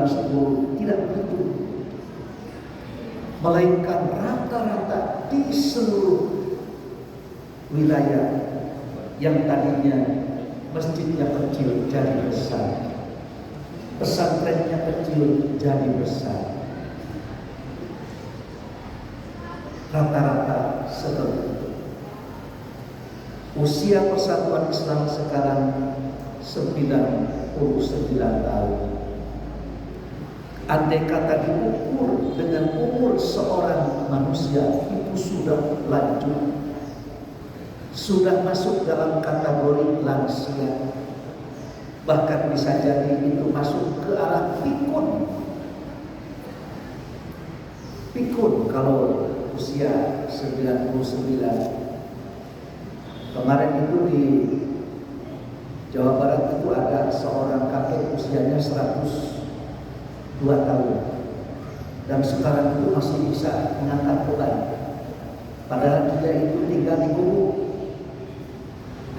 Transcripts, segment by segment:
10. Tidak begitu. Melainkan rata-rata di seluruh wilayah yang tadinya masjidnya kecil jadi besar, pesantrennya kecil jadi besar. Rata-rata seperti itu. Usia Persatuan Islam sekarang 99 tahun. Andai kata diukur dengan umur seorang manusia, itu sudah lanjut, sudah masuk dalam kategori lansia, bahkan bisa jadi itu masuk ke arah pikun. Pikun kalau usia 99. Kemarin itu di Jawa Barat itu ada seorang kakek usianya 102 tahun dan sekarang itu masih bisa mengangkat beban, padahal dia itu tinggal di gubuk.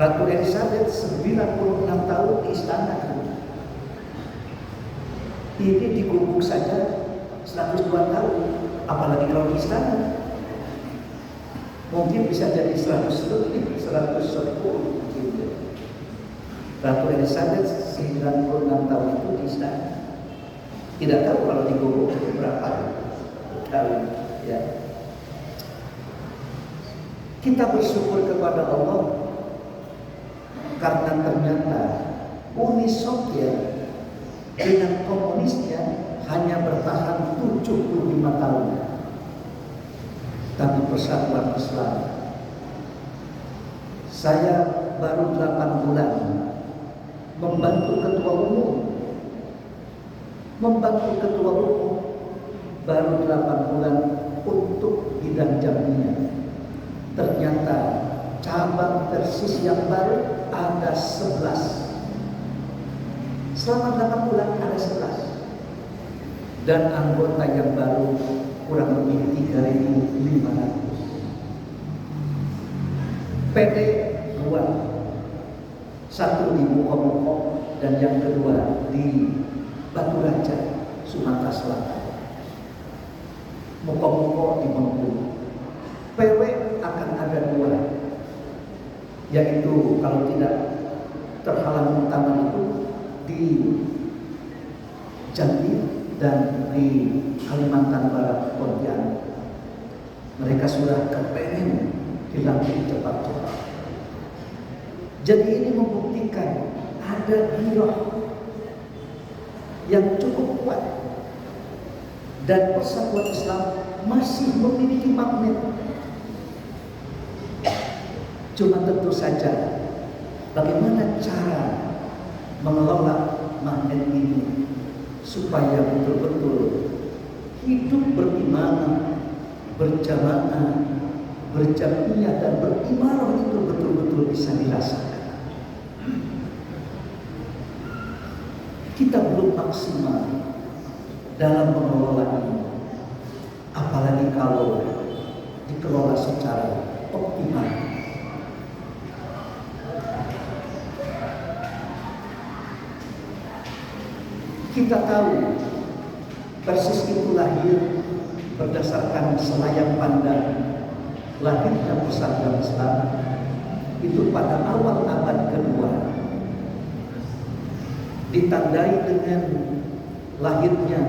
Ratu Elizabeth 96 tahun di istana. Ini di gubuk saja 102 tahun, apalagi kalau di istana. Mungkin bisa jadi 100 lebih, 110 gitu. Ratu Elizabeth 96 tahun itu di istana. Tidak tahu kalau di gubuk berapa tahun ya. Kita bersyukur kepada Allah karena ternyata Uni Soviet dengan komunisnya hanya bertahan 75 tahun. Tapi Persatuan Islam, saya baru 8 bulan membantu ketua umum, baru 8 bulan untuk bidang Jamia. Ternyata cabang Persis yang baru ada 11. Selama 8 bulan ada 11. Dan anggota yang baru kurang lebih 3.500. PD 2, satu di Mukomuko dan yang kedua di Batu Raja, Sumatera Selatan. Mukomuko di Bengkulu. PW akan ada 2, yaitu kalau tidak terhalang utama itu di Jambi dan di Kalimantan Barat, Pontianak. Mereka sudah kepengen dilantik cepat-cepat. Jadi ini membuktikan ada giroh yang cukup kuat dan Persatuan Islam masih memiliki magnet. Cuma tentu saja bagaimana cara mengelola magnet ini supaya betul-betul hidup beriman, berjamaah, berjamiah dan berimarah itu betul-betul bisa dirasakan. Kita belum maksimal dalam mengelola ini, apalagi kalau dikelola secara optimal. Kita tahu Persis itu lahir berdasarkan selayang pandang lahirnya Persatuan Islam itu pada awal abad kedua, ditandai dengan lahirnya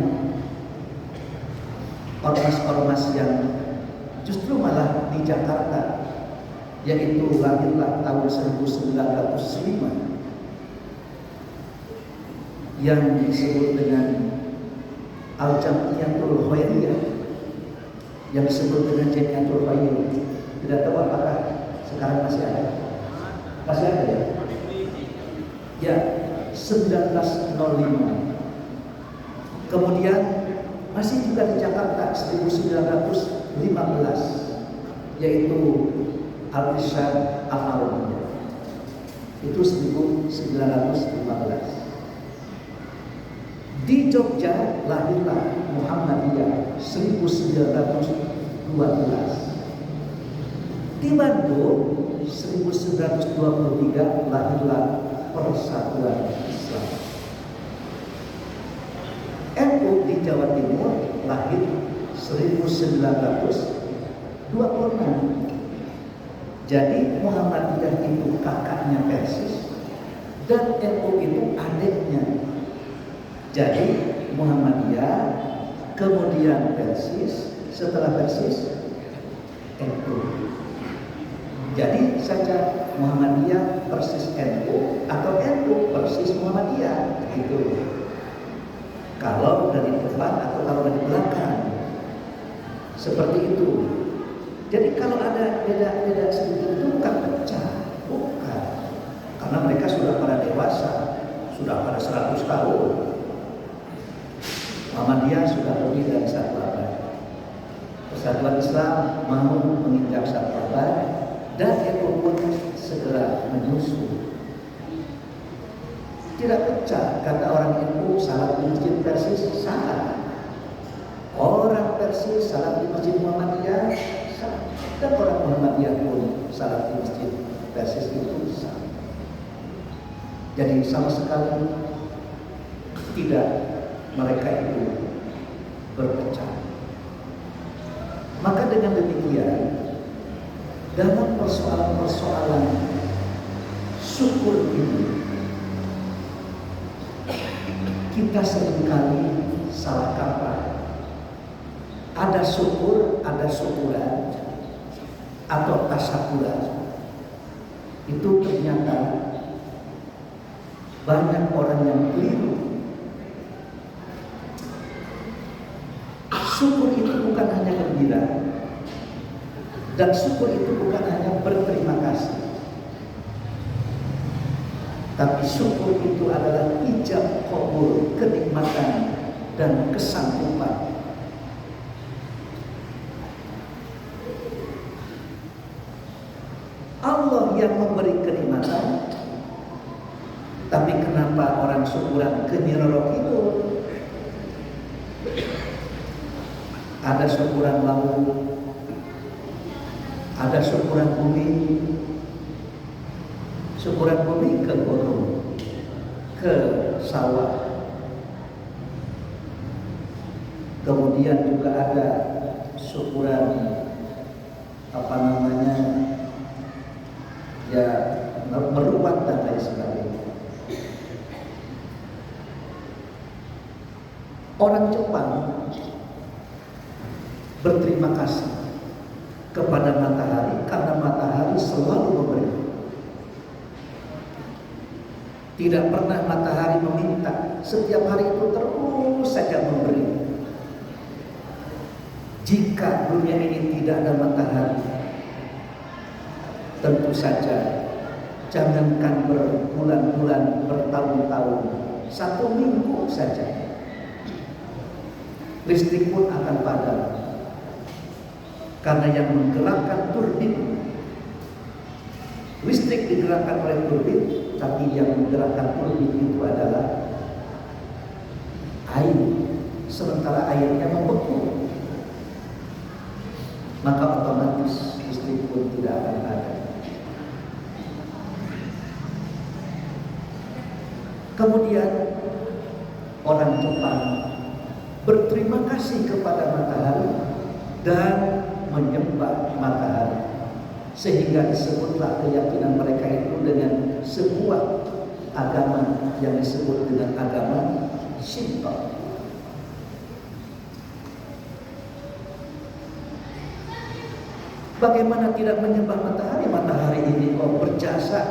ormas-ormas yang justru malah di Jakarta, yaitu lahirlah tahun 1905 yang disebut dengan Al-Jamiyatul Khairiyah, yang disebut dengan Jamiyatul Khairiyah. Tidak tahu apakah sekarang masih ada? Masih ada ya? Ya, 1905. Kemudian masih juga di Jakarta 1915, yaitu Al-Irsyad Al-Alawiyah. Itu 1915. Di Jogja lahirlah Muhammadiyah 1912. Di Bandung 1923 lahirlah Persatuan Islam. NU di Jawa Timur lahir 1926. Jadi Muhammadiyah itu kakaknya Persis dan NU itu adiknya. Jadi Muhammadiyah, kemudian Persis, setelah Persis NU. Jadi saja Muhammadiyah Persis NU atau NU Persis Muhammadiyah gitu. Kalau dari depan atau kalau dari belakang, seperti itu. Jadi kalau ada beda-beda sedikit itu bukan pecah, bukan. Karena mereka sudah pada dewasa, sudah pada 100 tahun. Muhammadiyah sudah lebih dari 1 abad. Persatuan Islam mau menginjak 1 abad dan NU pun segera menyusul. Tidak pecah, kata orang NU salat di masjid Persis salah. Orang Persis salat di masjid Muhammadiyah salah. Dan orang Muhammadiyah pun salat di masjid Persis itu salah. Jadi sama sekali tidak mereka itu berpecah. Maka dengan demikian, dalam persoalan-persoalan syukur ini, kita seringkali salah kaprah. Ada syukur, ada syukuran, atau tasyakuran. Itu ternyata banyak orang yang keliru. Syukur itu bukan hanya gembira, dan syukur itu bukan hanya berterima kasih, tapi syukur itu adalah ijab qabul, kenikmatan dan kesanggupan. Allah yang memberi kenikmatan, tapi kenapa orang syukuran ke Nyiroro Kidul? Ada syukuran laut, ada syukuran bumi. Syukuran bumi ke gunung, ke sawah. Kemudian juga ada syukuran ya merubat dan lain sebagainya. Orang Jepang berterima kasih kepada matahari karena matahari selalu memberi. Tidak pernah matahari meminta, setiap hari itu terus saja memberi. Jika dunia ini tidak ada matahari, tentu saja jangankan berbulan-bulan, bertahun-tahun, 1 minggu saja listrik pun akan padam. Karena yang menggerakkan turbin, listrik digerakkan oleh turbin, tapi yang menggerakkan turbin itu adalah air. Sementara airnya membeku, maka otomatis listrik pun tidak akan ada. Kemudian orang Jepang berterima kasih kepada matahari dan menyembah matahari, sehingga disebutlah keyakinan mereka itu dengan sebuah agama yang disebut dengan agama Shinto. Bagaimana tidak menyembah matahari? Matahari ini kok berjasa,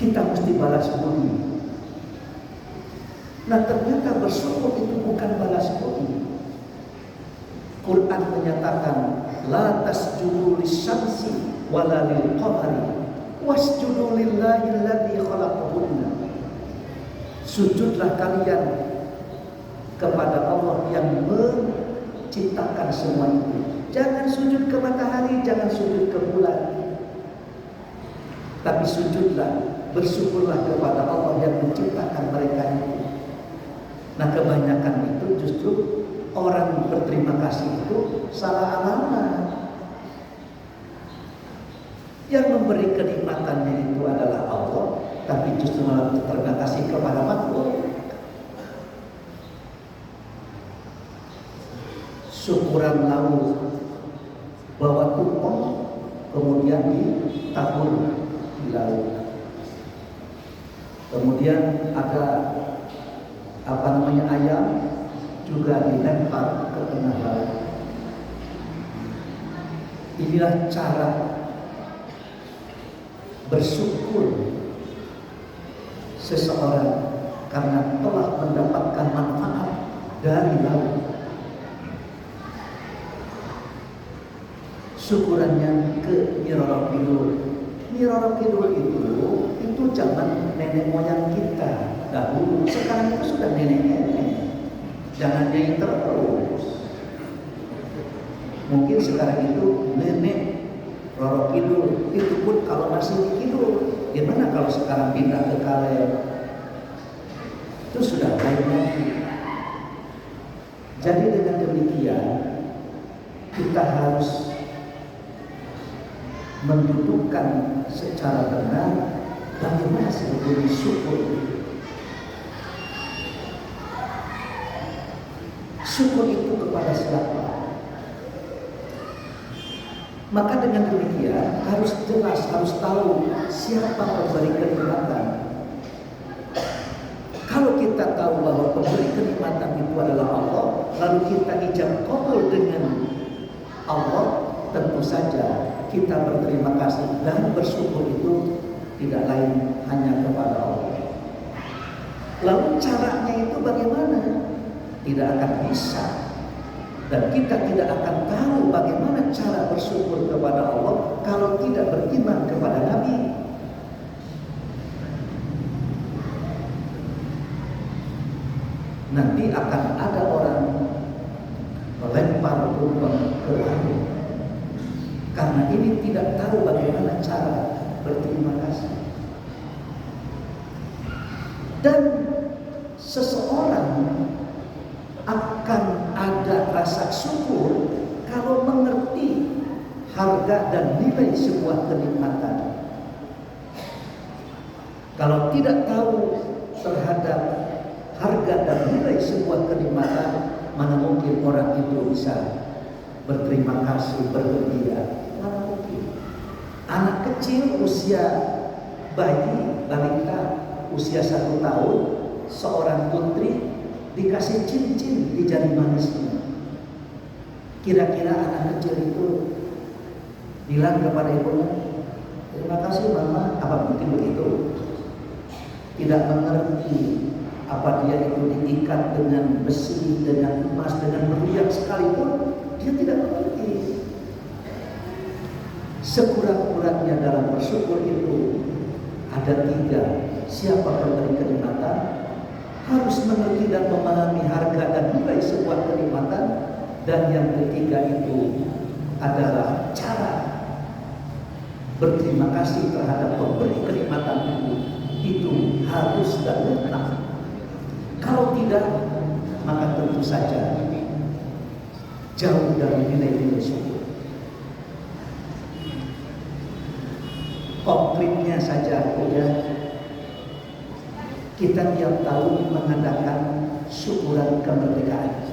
kita mesti balas budi. Nah, ternyata bersyukur itu bukan balas budi. Quran menyatakan la tasjudu lisyamsi wala lil qamari wasjudu lillahi alladzi khalaqahunna. Sujudlah kalian kepada Allah yang menciptakan semua itu. Jangan sujud ke matahari, jangan sujud ke bulan, tapi sujudlah, bersyukurlah kepada Allah yang menciptakan mereka itu. Nah, kebanyakan itu justru orang berterima kasih itu salah alamat. Yang memberi kenikmatannya itu adalah Allah, tapi justru malah berterima kasih kepada makhluk. syukuran laut, bawa tumpeng kemudian ditabur di laut. Kemudian ada ayam juga dilempar ke tengah laut. Inilah cara bersyukur seseorang karena telah mendapatkan manfaat dari laut. Syukurannya ke Nyi Roro Kidul. Nyi Roro Kidul itu zaman nenek moyang kita dahulu. Sekarang itu sudah nenek-nenek. Jangan yang terus. Mungkin sekarang itu nenek Roro Kidul, itu pun kalau masih di Kidul. Gimana kalau sekarang pindah ke Kalen? Itu sudah lain lagi. Jadi dengan demikian kita harus mendudukkan secara benar bagaimana sebetulnya syukur. Syukur itu kepada siapa? Maka dengan demikian harus jelas, harus tahu siapa pemberi kenikmatan. Kalau kita tahu bahwa pemberi kenikmatan itu adalah Allah, lalu kita ijab qabul dengan Allah, tentu saja kita berterima kasih dan bersyukur itu tidak lain hanya kepada Allah. Lalu caranya itu bagaimana? Tidak akan bisa. Dan kita tidak akan tahu bagaimana cara bersyukur kepada Allah kalau tidak beriman kepada Nabi. Nanti akan ada orang melempar tumpeng ke laut karena ini tidak tahu bagaimana cara berterima kasih. Dan seseorang akan ada rasa syukur kalau mengerti harga dan nilai sebuah kenikmatan. Kalau tidak tahu terhadap harga dan nilai sebuah kenikmatan, mana mungkin orang itu bisa berterima kasih, bergembira? Mana mungkin? Anak kecil usia bayi, balita, usia 1 tahun, seorang putri dikasih cincin di jari manisnya. Kira-kira anak kecil itu bilang kepada ibunya, terima kasih mama, apa mungkin begitu? Tidak mengerti apa dia itu diikat dengan besi, dengan emas, dengan berlian sekalipun, dia tidak mengerti. Sekurang-kurangnya dalam bersyukur itu ada 3. Siapa pemberi kenikmatan? Harus mengerti dan memahami harga dan nilai sebuah kenikmatan. Dan yang ketiga itu adalah cara berterima kasih terhadap pemberi kenikmatan itu harus dan lengkap. Kalau tidak, maka tentu saja jauh dari nilai-nilai syukur. Konkretnya saja ya, kita tiap tahun mengadakan syukuran kemerdekaan.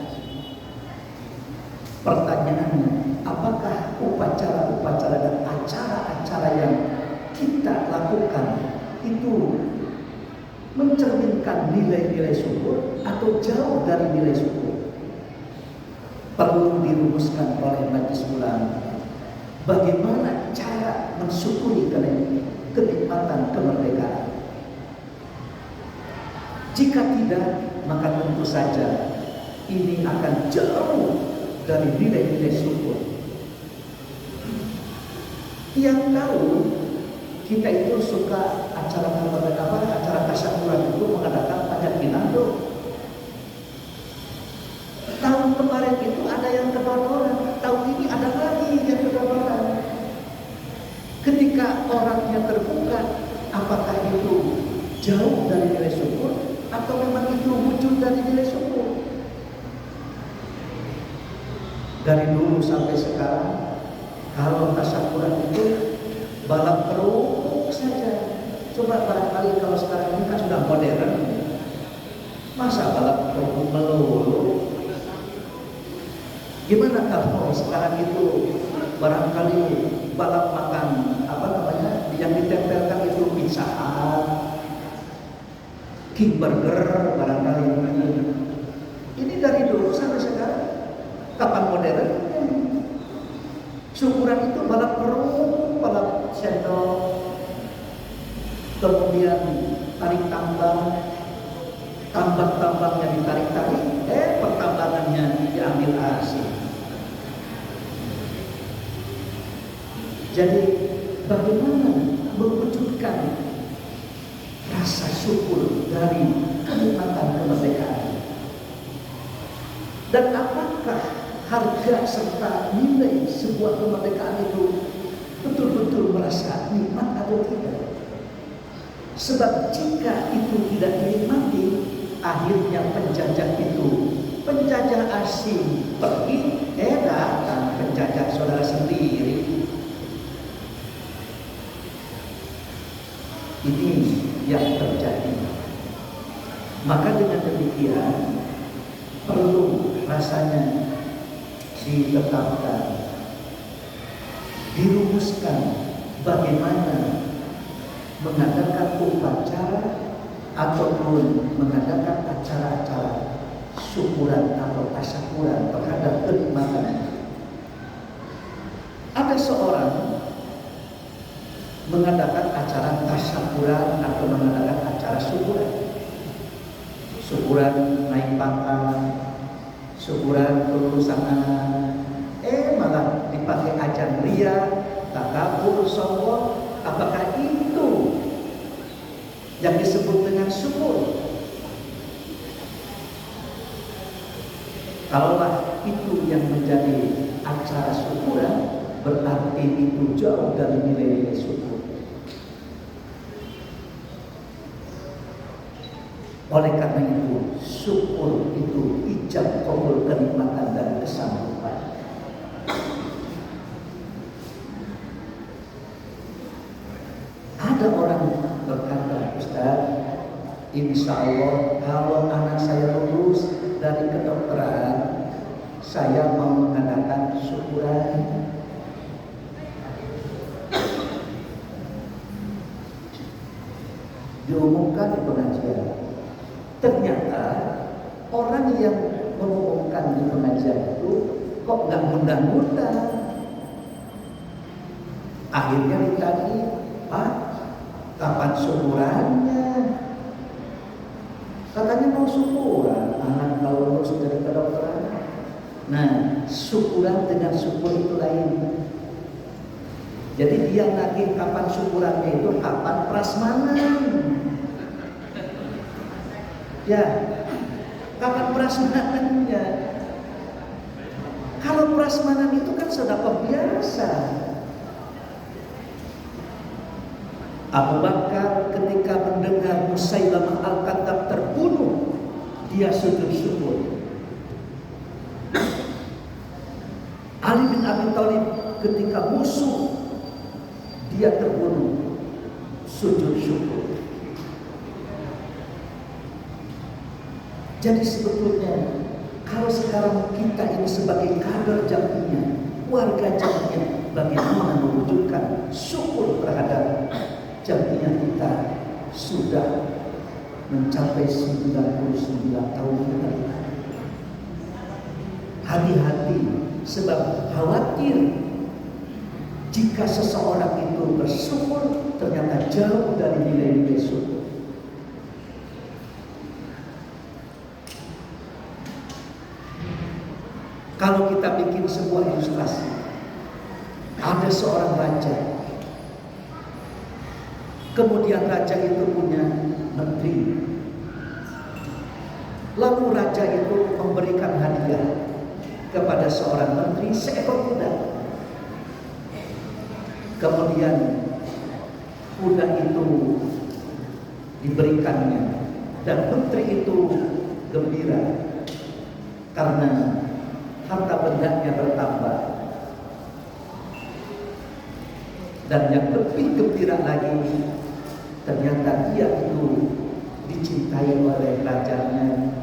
Pertanyaannya, apakah upacara-upacara dan acara-acara yang kita lakukan itu mencerminkan nilai-nilai syukur atau jauh dari nilai syukur? Perlu dirumuskan oleh majelis ulama. Bagaimana cara mensyukuri kenikmatan kemerdekaan? Jika tidak, maka tentu saja ini akan jauh dari nilai-nilai syukur. Yang tahu kita itu suka acara kemerdekaan, acara tasyakuran itu mengadakan pajak Pinando. Tahun kemarin itu ada yang kedodoran, tahun ini ada lagi yang kedodoran. Ketika orangnya terbuka, apakah itu jauh dari nilai syukur atau memang itu wujud dari nilai syukur? Dari dulu sampai sekarang, kalau tasyakuran itu balap terus saja. Coba barangkali kalau sekarang ini kan sudah modern, masa balap terus melulu? Gimana kalau sekarang itu barangkali balap makan apa namanya yang ditempelkan itu Pizza Hut, King Burger barangkali ini dari dulu sampai sekarang. Kapan modern? Syukuran itu balap kerung, balap sendok, kemudian tarik tambang, tambang-tambangnya ditarik-tarik, pertambangannya diambil asing. Jadi bagaimana mewujudkan rasa syukur dari kenikmatan kemerdekaan? Dan apakah harga serta nilai sebuah kemerdekaan itu betul-betul merasa nikmat atau tidak? Sebab jika itu tidak dinikmati, akhirnya penjajah asing pergi, datang penjajah saudara sendiri. Ini yang terjadi. Maka dengan demikian perlu rasanya ditetapkan, dirumuskan bagaimana mengadakan upacara ataupun mengadakan acara-acara syukuran atau tasyakuran terhadap kenikmatan. Ada seorang mengadakan acara tasyakuran atau mengadakan acara syukuran. Syukuran naik pangkat, syukuran kelulusan anak, malah dipakai ajan ria, takabur, sombong. Apakah itu yang disebut dengan syukur? Kalaulah itu yang menjadi acara syukuran, berarti itu jauh dari nilai-nilai syukur. Oleh karena itu, syukur itu ijab qabul kenikmatan dan kesanggupan. Ada orang berkata, Ustaz, insya Allah kalau anak saya lulus dari kedokteran, saya mau mengadakan syukuran. Diumumkan di pengajian. Ternyata orang yang mengumumkan di pengajian itu kok nggak ngundang-ngundang. Akhirnya ditagih, Pak, kapan syukurannya? Katanya mau syukuran, anak kalau lulus dari kedokteran. Nah, syukuran dengan syukur itu lain. Jadi dia nagih kapan syukurannya itu kapan prasmanan. Ya, kapan prasmanannya? Kalau prasmanan itu kan sedekah biasa. Abu Bakar ketika mendengar Musailamah Al-Kadzdzab terbunuh, dia sujud syukur. Ali bin Abi Thalib ketika musuh dia terbunuh, sujud syukur. Jadi sebetulnya kalau sekarang kita ini sebagai kader Jamiyah, warga Jamiyah, bagaimana mewujudkan syukur terhadap Jamiyah kita sudah mencapai 99 tahun ini. Hati-hati, sebab khawatir jika seseorang itu bersyukur ternyata jauh dari nilai-nilai syukur. Kalau kita bikin sebuah ilustrasi, ada seorang raja. Kemudian raja itu punya menteri. Lalu raja itu memberikan hadiah kepada seorang menteri seekor kuda. Kemudian kuda itu diberikannya dan menteri itu gembira karena harta bendanya bertambah. Dan yang lebih gembira lagi, ternyata dia itu dicintai oleh rajanya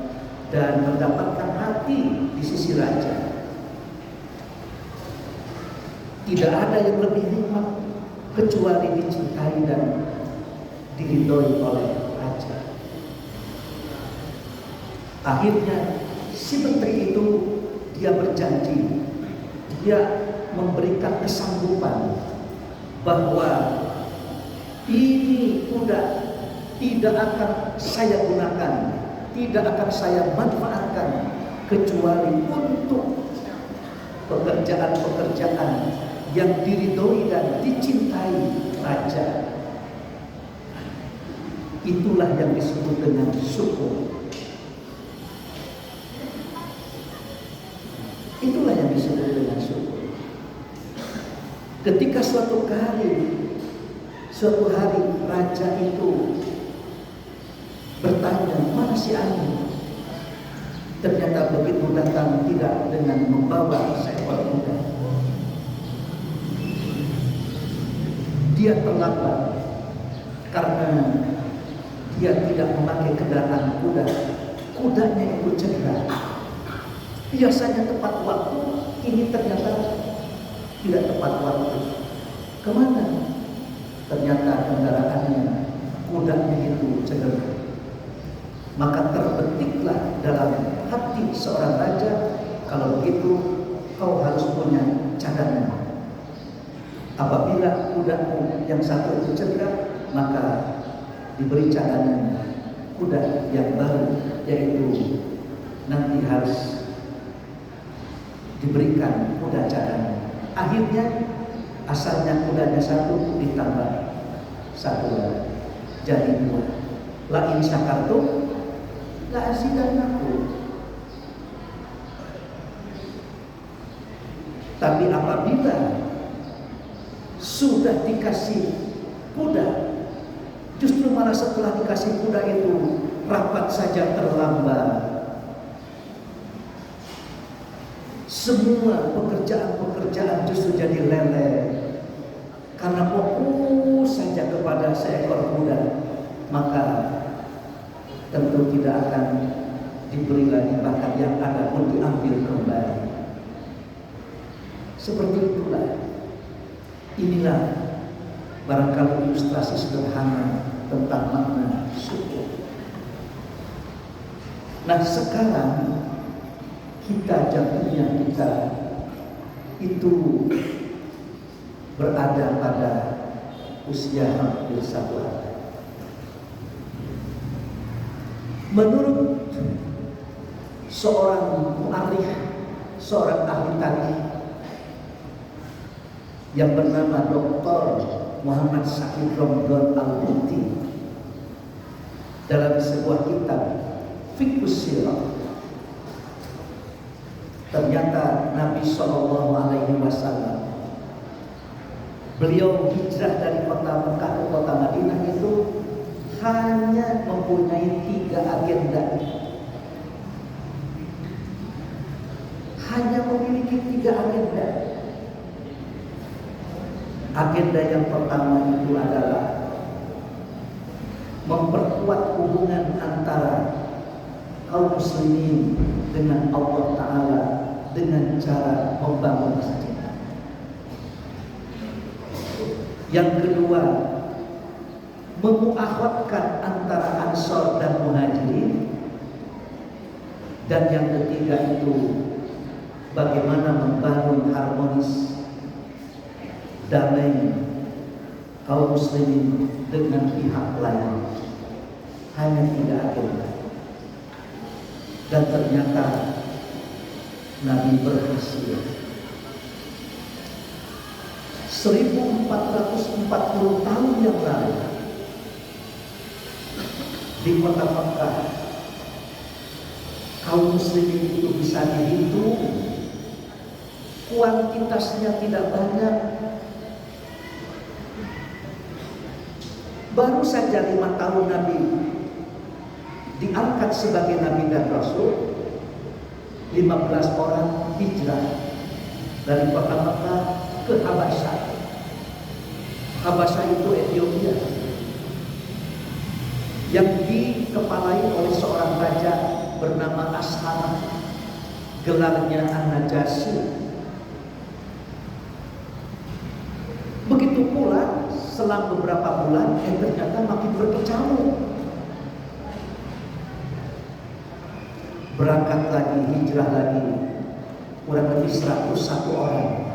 dan mendapatkan hati di sisi raja. Tidak ada yang lebih nikmat kecuali dicintai dan diridhoi oleh raja. Akhirnya si menteri itu dia berjanji, dia memberikan kesanggupan bahwa ini kuda tidak akan saya gunakan, tidak akan saya manfaatkan kecuali untuk pekerjaan-pekerjaan yang diridhoi dan dicintai raja. Itulah yang disebut dengan syukur. Itulah yang disebut dengan syukur. Ketika suatu hari raja itu bertanya, mana si Ani? Ternyata begitu datang tidak dengan membawa seekor kuda. Dia terlambat karena dia tidak memakai kendaraan kuda. Kudanya itu cedera. Biasanya tepat waktu, ini ternyata tidak tepat waktu. Kemana? Ternyata kendaraannya, kudanya itu cedera. Maka terbetiklah dalam hati seorang raja, kalau begitu kau harus punya cadangan. Apabila kudamu yang satu itu cedera, maka diberi cadangan kuda yang baru, yaitu nanti harus diberikan kuda cadangan. Akhirnya asalnya kudanya satu ditambah satu lagi, jadi dua. La in syakartum la azidannakum. Tapi apabila sudah dikasih kuda, justru malah setelah dikasih kuda itu rapat saja terlambat. Semua pekerjaan-pekerjaan justru jadi leleh karena fokus saja kepada seekor kuda, maka tentu tidak akan diberi lagi, bahkan yang ada pun diambil kembali. Seperti itulah. Inilah barangkali ilustrasi sederhana tentang makna syukur. Nah, sekarang kita jatuhnya kita itu berada pada usia hampir 1 abad. Menurut seorang mu'arikh, seorang ahli tarikh yang bernama Dr. Muhammad Sa'id Ramadan Al-Buti, dalam sebuah kitab Fiqhus Sirah, ternyata Nabi SAW beliau hijrah dari kota Mekah ke kota Madinah itu hanya mempunyai 3 agenda. Hanya memiliki 3 agenda. Agenda yang pertama itu adalah memperkuat hubungan antara kaum muslimin dengan Allah Ta'ala dengan cara membangun masjid. Yang kedua, memuakhwatkan antara Ansor dan Muhajirin. Dan yang ketiga itu bagaimana membangun harmonis damai kaum muslimin dengan pihak lain. Hanya 3 agenda. Dan ternyata Nabi berhasil. 1440 tahun yang lalu di kota Mekah, kaum muslimin itu bisa dihitung, kuantitasnya tidak banyak. Baru saja 5 tahun Nabi diangkat sebagai Nabi dan Rasul, 15 orang hijrah dari kota Mekah ke Habasyah. Habasyah itu Ethiopia, yang dikepalai oleh seorang raja bernama Ashama, gelarnya An-Najasyi. Begitu pula selang beberapa bulan, ternyata makin berkecamuk. Berangkat lagi, hijrah lagi, kurang lebih 101 orang,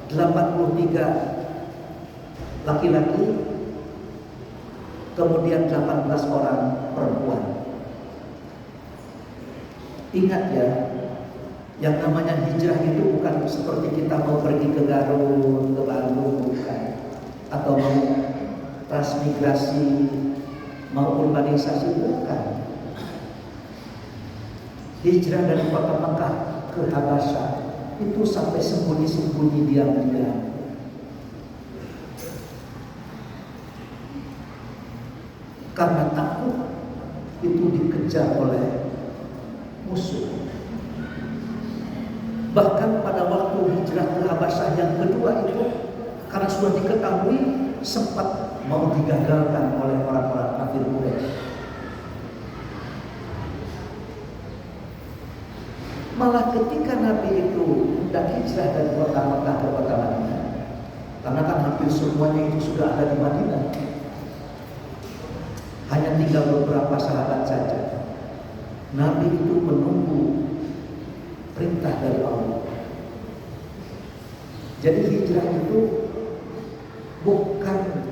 83 laki-laki, kemudian 18 orang perempuan. Ingat ya, yang namanya hijrah itu bukan seperti kita mau pergi ke Garut, ke Bandung, bukan. Atau mau transmigrasi, mau urbanisasi, bukan. Hijrah dari kota Mekah ke Habasyah itu sampai sembunyi-sembunyi diam-diam. Karena takut itu dikejar oleh musuh. Bahkan pada waktu hijrah ke Habasyah yang kedua itu, karena sudah diketahui, sempat mau digagalkan oleh orang-orang kafir Quraisy. Malah ketika Nabi itu hendak hijrah dari kota Mekah ke kota Madinah, karena kan hampir semuanya itu sudah ada di Madinah, hanya tinggal beberapa sahabat saja. Nabi itu menunggu perintah dari Allah. Jadi hijrah itu bukan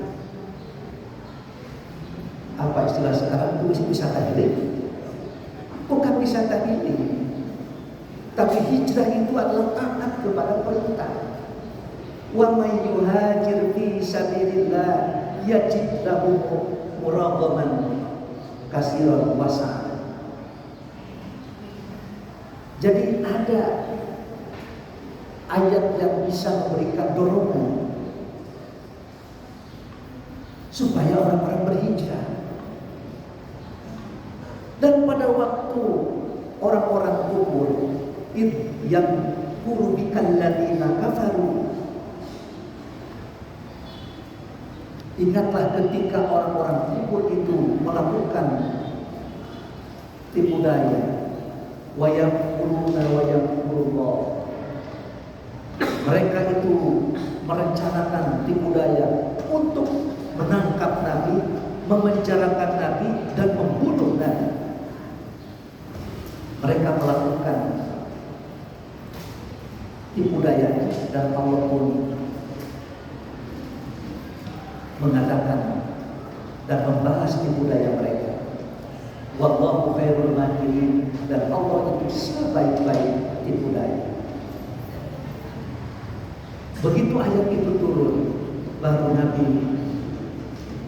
apa istilah sekarang itu wisata healing, bukan wisata healing. Tapi hijrah itu adalah taat kepada perintah. Wa may yuhajir fi sabilillah yajid lahu muraghaman katsiran wasa'. Jadi ada ayat yang bisa memberikan dorongan supaya orang-orang berhijrah. Dan pada waktu orang-orang kufur yang kurubikal ladina kafaru, ingatlah ketika orang-orang kufur itu melakukan tipu daya, wayaquluna wayaqulullah. Mereka itu merencanakan tipu daya untuk menangkap Nabi, memenjarakan Nabi, dan membunuh Nabi. Mereka melakukan tipu daya, dan Allah pun mengadakan dan membahas tipu daya mereka. Wallahu khairul makirin, dan Allah itu sebaik-baik tipu daya. Begitu ayat itu turun, baru Nabi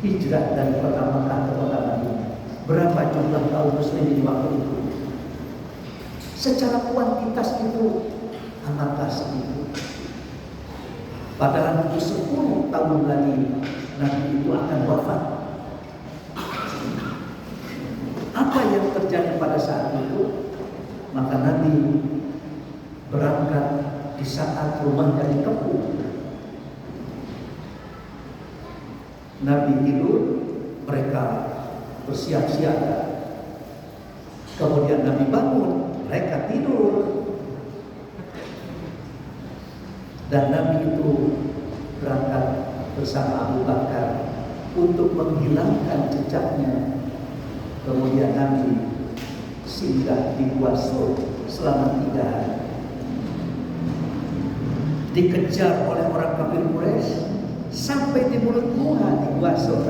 hijrah dari kota Mekah ke kota Madinah. Berapa jumlah kaum muslimin waktu itu? Secara kuantitas itu amatlah sedikit. Padahal itu 10 tahun lagi Nabi itu akan wafat. Apa yang terjadi pada saat itu? Maka Nabi berangkat di saat rumahnya dikepung. Nabi tidur, mereka bersiap-siap. Kemudian Nabi bangun, mereka tidur. Dan Nabi itu berangkat bersama Abu Bakar untuk menghilangkan jejaknya. Kemudian Nabi singgah di Gua Sur selama 3 hari. Dikejar oleh orang kafir Quraisy sampai di mulut gua di Gua Sur.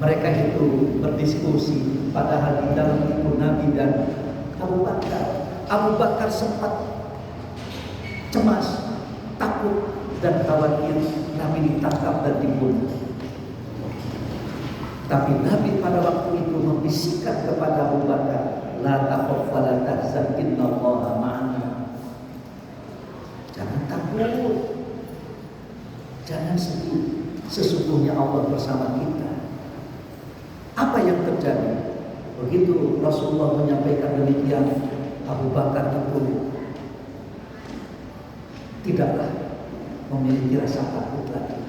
Mereka itu berdiskusi, padahal di dalam itu Nabi dan Abu Bakar. Abu Bakar sempat cemas, takut, dan khawatir Nabi ditangkap dan dibunuh. Tapi Nabi pada waktu itu membisikkan kepada Abu Bakar, la takhaf wa la tahzan innallaha ma'ana. Jangan takut, jangan sedih, sesungguhnya Allah bersama kita. Apa yang terjadi? Begitu Rasulullah menyampaikan demikian, Abu Bakar itu tidaklah memiliki rasa takut lagi,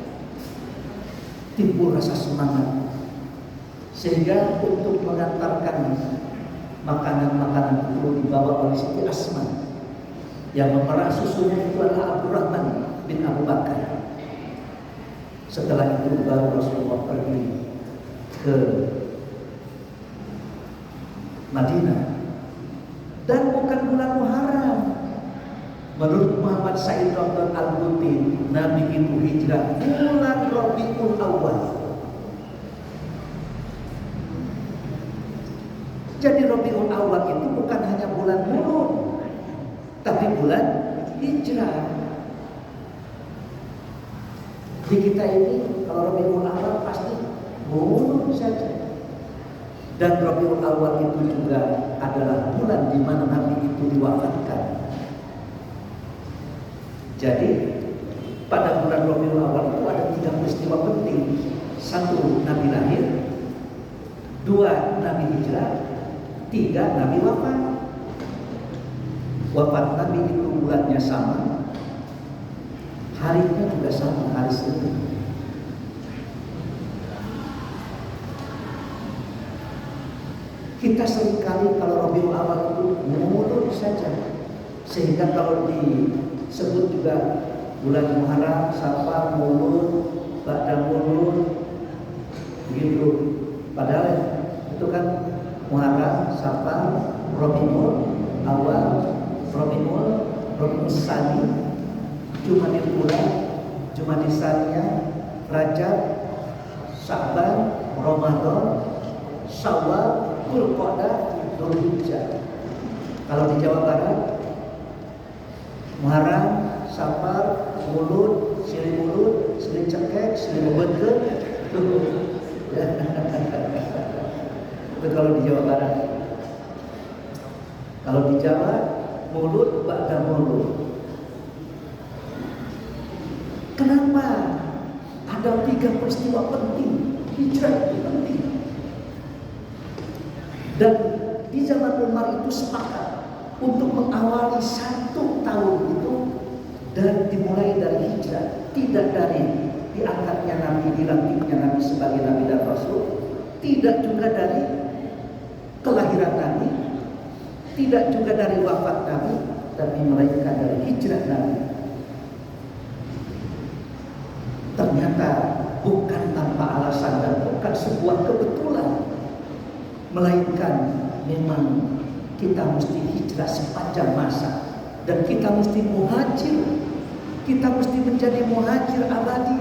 timbul rasa semangat, sehingga untuk mengantarkan makanan-makanan itu dibawa oleh Siti Asma. Yang memerah susunya itu adalah Abdurrahman bin Abu Bakar. Setelah itu baru Rasulullah pergi ke Madinah. Dan bukan bulan Muharram. Menurut Muhammad Said Dr. Al-Butin, Nabi itu hijrah bulan Rabiul Awal. Jadi Rabiul Awal itu bukan hanya bulan Mulud, tapi bulan hijrah. Di kita ini kalau Rabiul Awal pasti Mulud saja. Dan Rabiul Awal itu juga adalah bulan di mana Nabi itu diwafatkan. Jadi pada bulan Rabiul Awal itu ada 3 peristiwa penting. 1, Nabi lahir. 2, Nabi hijrah. 3, Nabi wafat. Wafat Nabi itu bulannya sama, harinya juga sama, hari Senin. Kita seringkali kalau Rabiul Awal itu Mulud saja, sehingga kalau disebut juga bulan Muharram, Safar, Mulud, Ba'da Mulud, begitu. Padahal itu kan Muharram, Safar, Rabiul Awal, Rabiul Tsani, Jumadil Ula, Jumadil Tsaniyah, Rajab, Sya'ban, Ramadan, Syawal, Dzulqa'dah, Dzulhijjah. Kalau di Jawa Barat, Muharram, Safar, Mulud, Silih Mulud, Silih Cekek, Silih Bebeget. Itu kalau di Jawa Barat. Kalau di Jawa, Mulud, Ba'da Mulud. Kenapa? Ada 3 peristiwa penting. Hijrah itu penting. Dan di zaman Umar itu sepakat untuk mengawali 1 tahun itu dan dimulai dari hijrah, tidak dari diangkatnya Nabi, dilantiknya Nabi sebagai Nabi dan Rasul, tidak juga dari kelahiran Nabi, tidak juga dari wafat Nabi, tapi melainkan dari hijrah Nabi. Ternyata bukan tanpa alasan dan bukan sebuah kebetulan, melainkan memang kita mesti hijrah sepanjang masa. Dan kita mesti muhajir. Kita mesti menjadi muhajir abadi.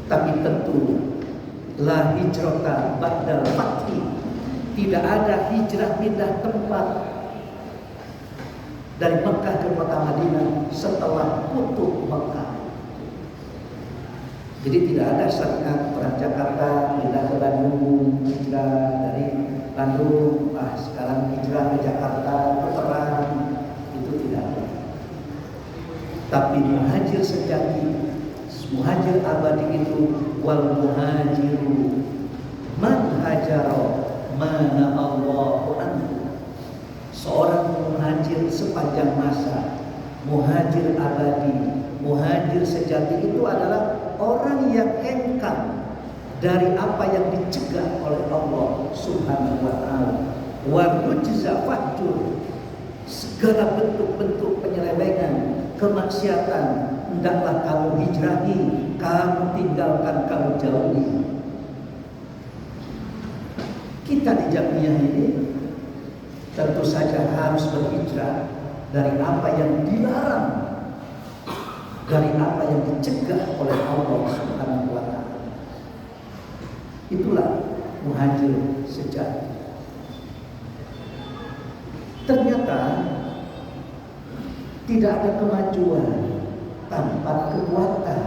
Tapi tentu la hijrata ba'dal fathi. Tidak ada hijrah pindah tempat dari Mekah ke kota Madinah setelah tutup Mekah. Jadi tidak ada syariat orang Jakarta pindah ke Bandung, hijrah dari Bandung, sekarang hijrah ke Jakarta, Keterang, itu tidak ada. Tapi muhajir sejati, muhajir abadi itu wal muhajiru man hajara mana Allahu anhu. Seorang muhajir sepanjang masa, muhajir abadi, muhajir sejati itu adalah orang yang hengkang dari apa yang dicegah oleh Allah Subhanahu wa ta'ala. Wa rujza fahjur, segala bentuk-bentuk penyelewengan, kemaksiatan hendaklah kamu hijrahi, kamu tinggalkan, kamu jauhi. Kita di Jamiyah ini tentu saja harus berhijrah dari apa yang dilarang, dari apa yang dicegah oleh Allah Subhanahu wa ta'ala. Itulah muhajir sejati. Ternyata tidak ada kemajuan tanpa kekuatan.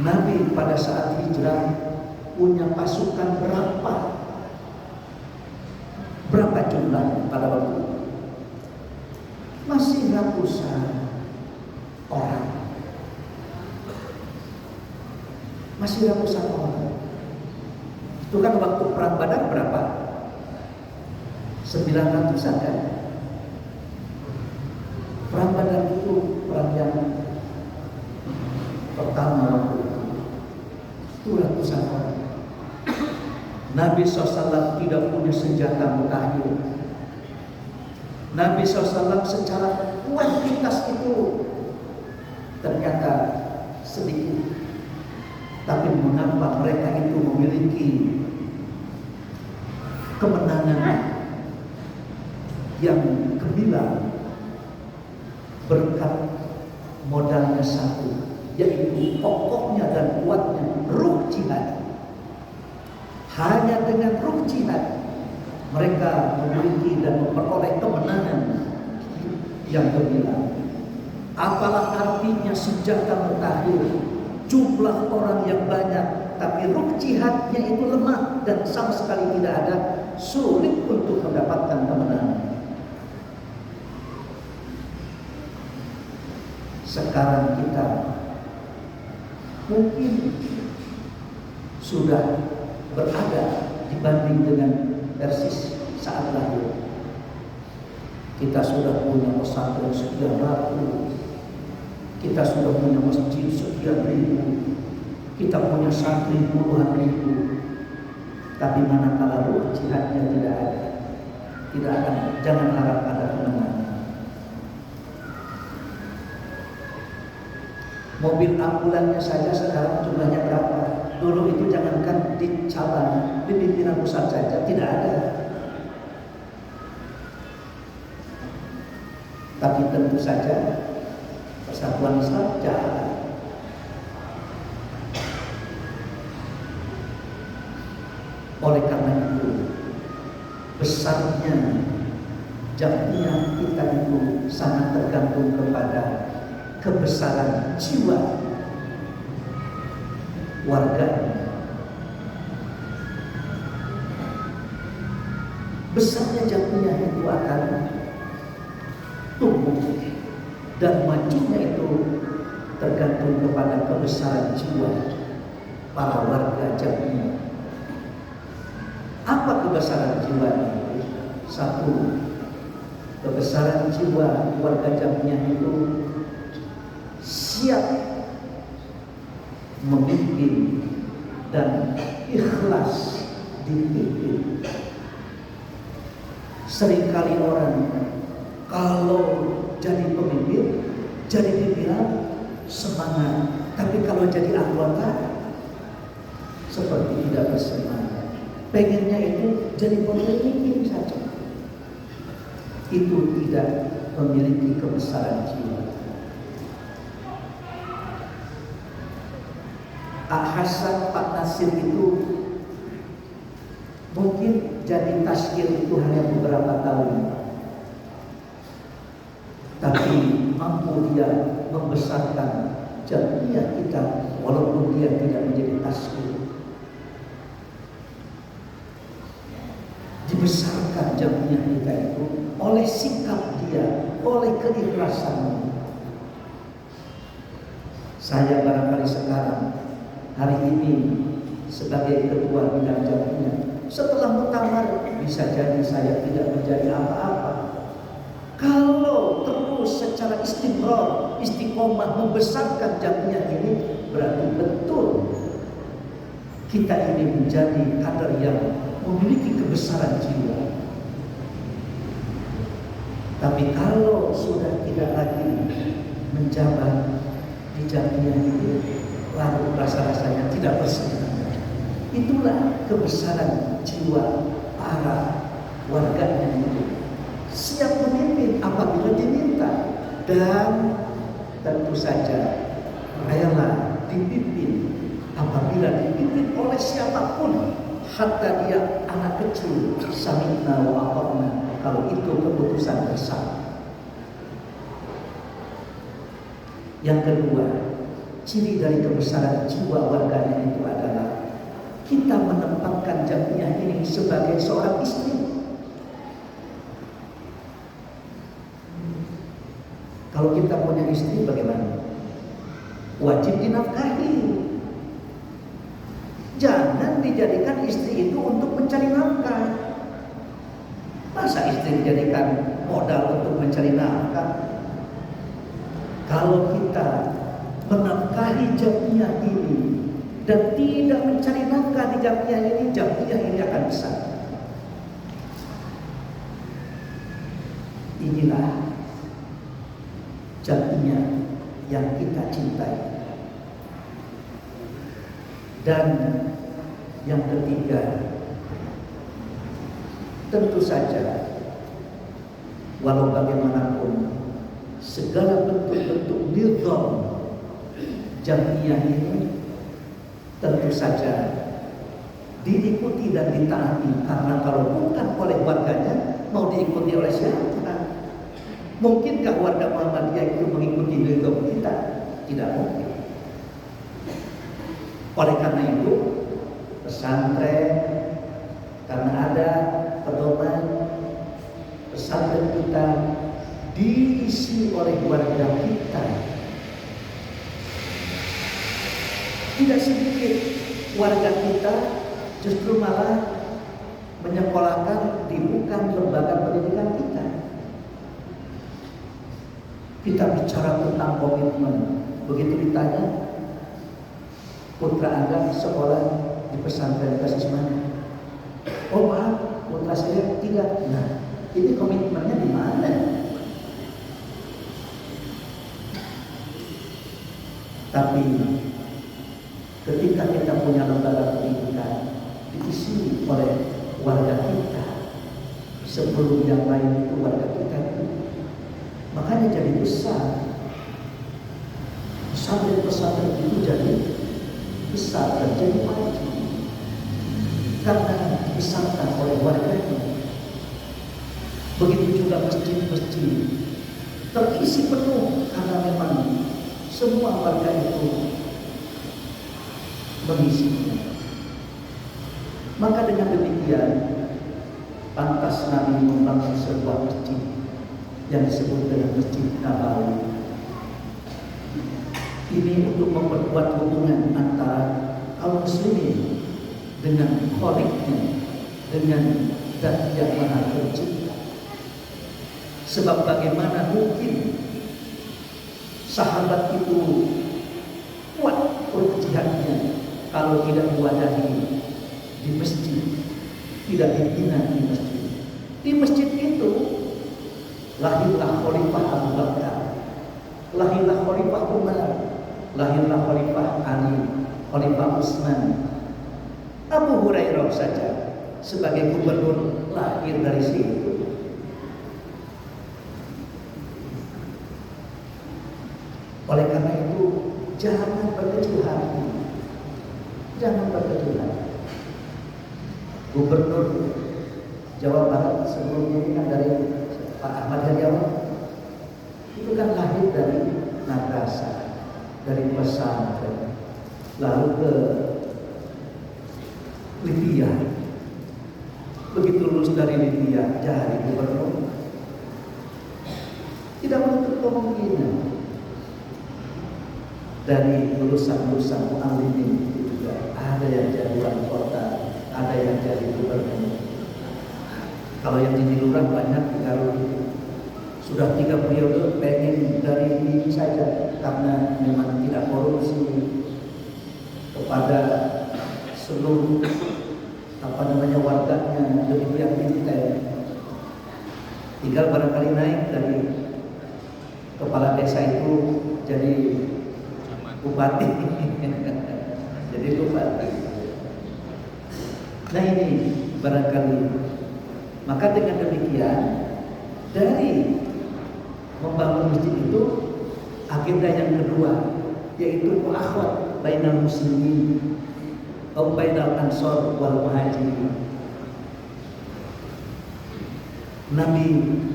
Nabi pada saat hijrah punya pasukan berapa? Berapa jumlah pada waktu itu? Masih ratusan orang. Masih ratusan orang. Itu kan waktu perang Badar berapa? 900-an kan? Perang Badar itu perang yang pertama waktu itu ratusan orang. Nabi SAW tidak punya senjata mutakhir. Nabi SAW secara kuantitas itu ternyata sedikit, tapi mengapa mereka itu memiliki kemenangan yang gemilang berkat modalnya satu, yaitu pokoknya dan kuatnya ruh jihad. Hanya dengan ruh jihad mereka memiliki dan memperoleh kemenangan yang gemilang. Apalah artinya senjata mutakhir, jumlah orang yang banyak, tapi ruh jihadnya itu lemah dan sama sekali tidak ada, sulit untuk mendapatkan kemenangan. Sekarang kita mungkin sudah berada dibanding dengan Persis saat lahir. Kita sudah punya pesantren sekian ratus, kita sudah punya masjid sekian ribu, kita punya santri puluhan ribu. Tapi manakala ruh jihadnya tidak akan, jangan harap ada kemenangan. Mobil ambulannya saja sekarang jumlahnya berapa? Dulu itu jangankan di cabang, di pimpinan pusat saja tidak ada. Tapi tentu saja Persatuan Islam jalan. Oleh karena itu, besarnya jamiah kita itu sangat tergantung kepada kebesaran jiwa warga. Besarnya jamiah itu akan tumbuh dan majunya itu tergantung kepada kebesaran jiwa para warga jamiah. Apa kebesaran jiwa itu? Satu, kebesaran jiwa warga jamiah itu siap memimpin dan ikhlas dipimpin. Seringkali orang kalau jadi pemimpin, jadi pimpinan semangat, tapi kalau jadi anggota seperti tidak bersemangat. Pengennya itu jadi pemimpin saja. Itu tidak memiliki kebesaran jiwa. Hasan Pak Nasir itu mungkin jadi tasir itu hanya beberapa tahun, tapi mampu dia membesarkan jamiah kita walaupun dia tidak menjadi tasir. Dibesarkan jamiah kita itu oleh sikap dia, oleh keikhlasannya. Saya barangkali sekarang hari ini sebagai ketua bidang jamiah, setelah muktamar bisa jadi saya tidak menjadi apa-apa. Kalau terus secara istiqomah membesarkan jamiah ini, berarti betul kita ini menjadi kader yang memiliki kebesaran jiwa. Tapi kalau sudah tidak lagi menjabat di jamiah ini, lalu rasa-rasanya tidak bersemangat. Itulah kebesaran jiwa para warganya itu. Siap memimpin apabila diminta, dan tentu saja rela dipimpin apabila dipimpin oleh siapapun, hatta dia anak kecil. Sami'na wa ata'na, kalau itu keputusan bersama. Yang kedua, ciri dari kebesaran jiwa warganya itu adalah kita menempatkan jamiah ini sebagai seorang istri. Kalau kita punya istri bagaimana? Wajib dinafkahi. Jangan dijadikan istri itu untuk mencari nafkah. Masa istri dijadikan modal untuk mencari nafkah? Kalau kita menafkahi jamiah ini dan tidak mencari nafkah di jamiah ini akan besar. jadinya yang kita cintai. Dan yang ketiga, tentu saja walau bagaimanapun segala bentuk-bentuk nizam jamiah ini tentu saja diikuti dan ditaati, karena kalau bukan oleh warganya mau diikuti oleh siapa? Mungkinkah warga Muhammadiyah itu mengikuti nizam kita? Tidak mungkin. Oleh karena itu pesantren, karena ada pedoman pesantren kita diisi oleh warga kita. Tidak sedikit warga kita justru malah menyekolahkan di bukan lembaga pendidikan kita. Kita bicara tentang komitmen, begitu ditanya, putra Anda sekolah di pesantren basis mana? Oh maaf, putra saya tidak. Nah, ini komitmennya di mana? Tapi ketika kita punya lembaga pendidikan diisi oleh warga kita, sebelum yang lain itu warga kita, makanya jadi besar. Pesantren-pesantren itu jadi besar dan jadi maju karena dibesarkan oleh warganya. Begitu juga masjid-masjid terisi penuh karena memang semua warga itu mengisinya. Maka dengan demikian pantas Nabi membangun sebuah masjid yang disebut dengan Masjid Nabawi. Ini untuk memperkuat hubungan antara kaum muslimin dengan Kholiknya, dengan Zat yang Maha Pencipta. Sebab bagaimana mungkin sahabat itu kuat jihadnya kalau tidak diwadahi di masjid, tidak dibina di masjid. Di masjid itu lahirlah Khalifah Abu Bakar, lahirlah Khalifah Umar, lahirlah Khalifah Ali, Khalifah Utsman. Abu Hurairah saja sebagai gubernur lahir dari situ. Oleh karena itu jangan berkecil hati, jangan berkecil hati. Gubernur Jawa Barat sebelumnya ini kan dari Pak Ahmad Heriawan, itu kan lahir dari madrasah, dari pesantren, lalu ke Libya. Begitu lulus dari Libya jadi gubernur. Tidak menutup kemungkinan dari lulusan-lulusan mu'allimin itu juga ada yang jadi wali kota, ada yang jadi gubernur. Kalau yang jadi lurah banyak, kalau sudah 3 periode pengen dari ini saja karena memang tidak korupsi kepada seluruh warganya, lebih yang dicintai. Tinggal barangkali naik dari kepala desa itu jadi bupati, jadi bupati. Nah ini barangkali. Maka dengan demikian dari membangun masjid itu agenda yang kedua yaitu muakhwat bainal muslimin atau bainal ansor wal muhajirin. Nabi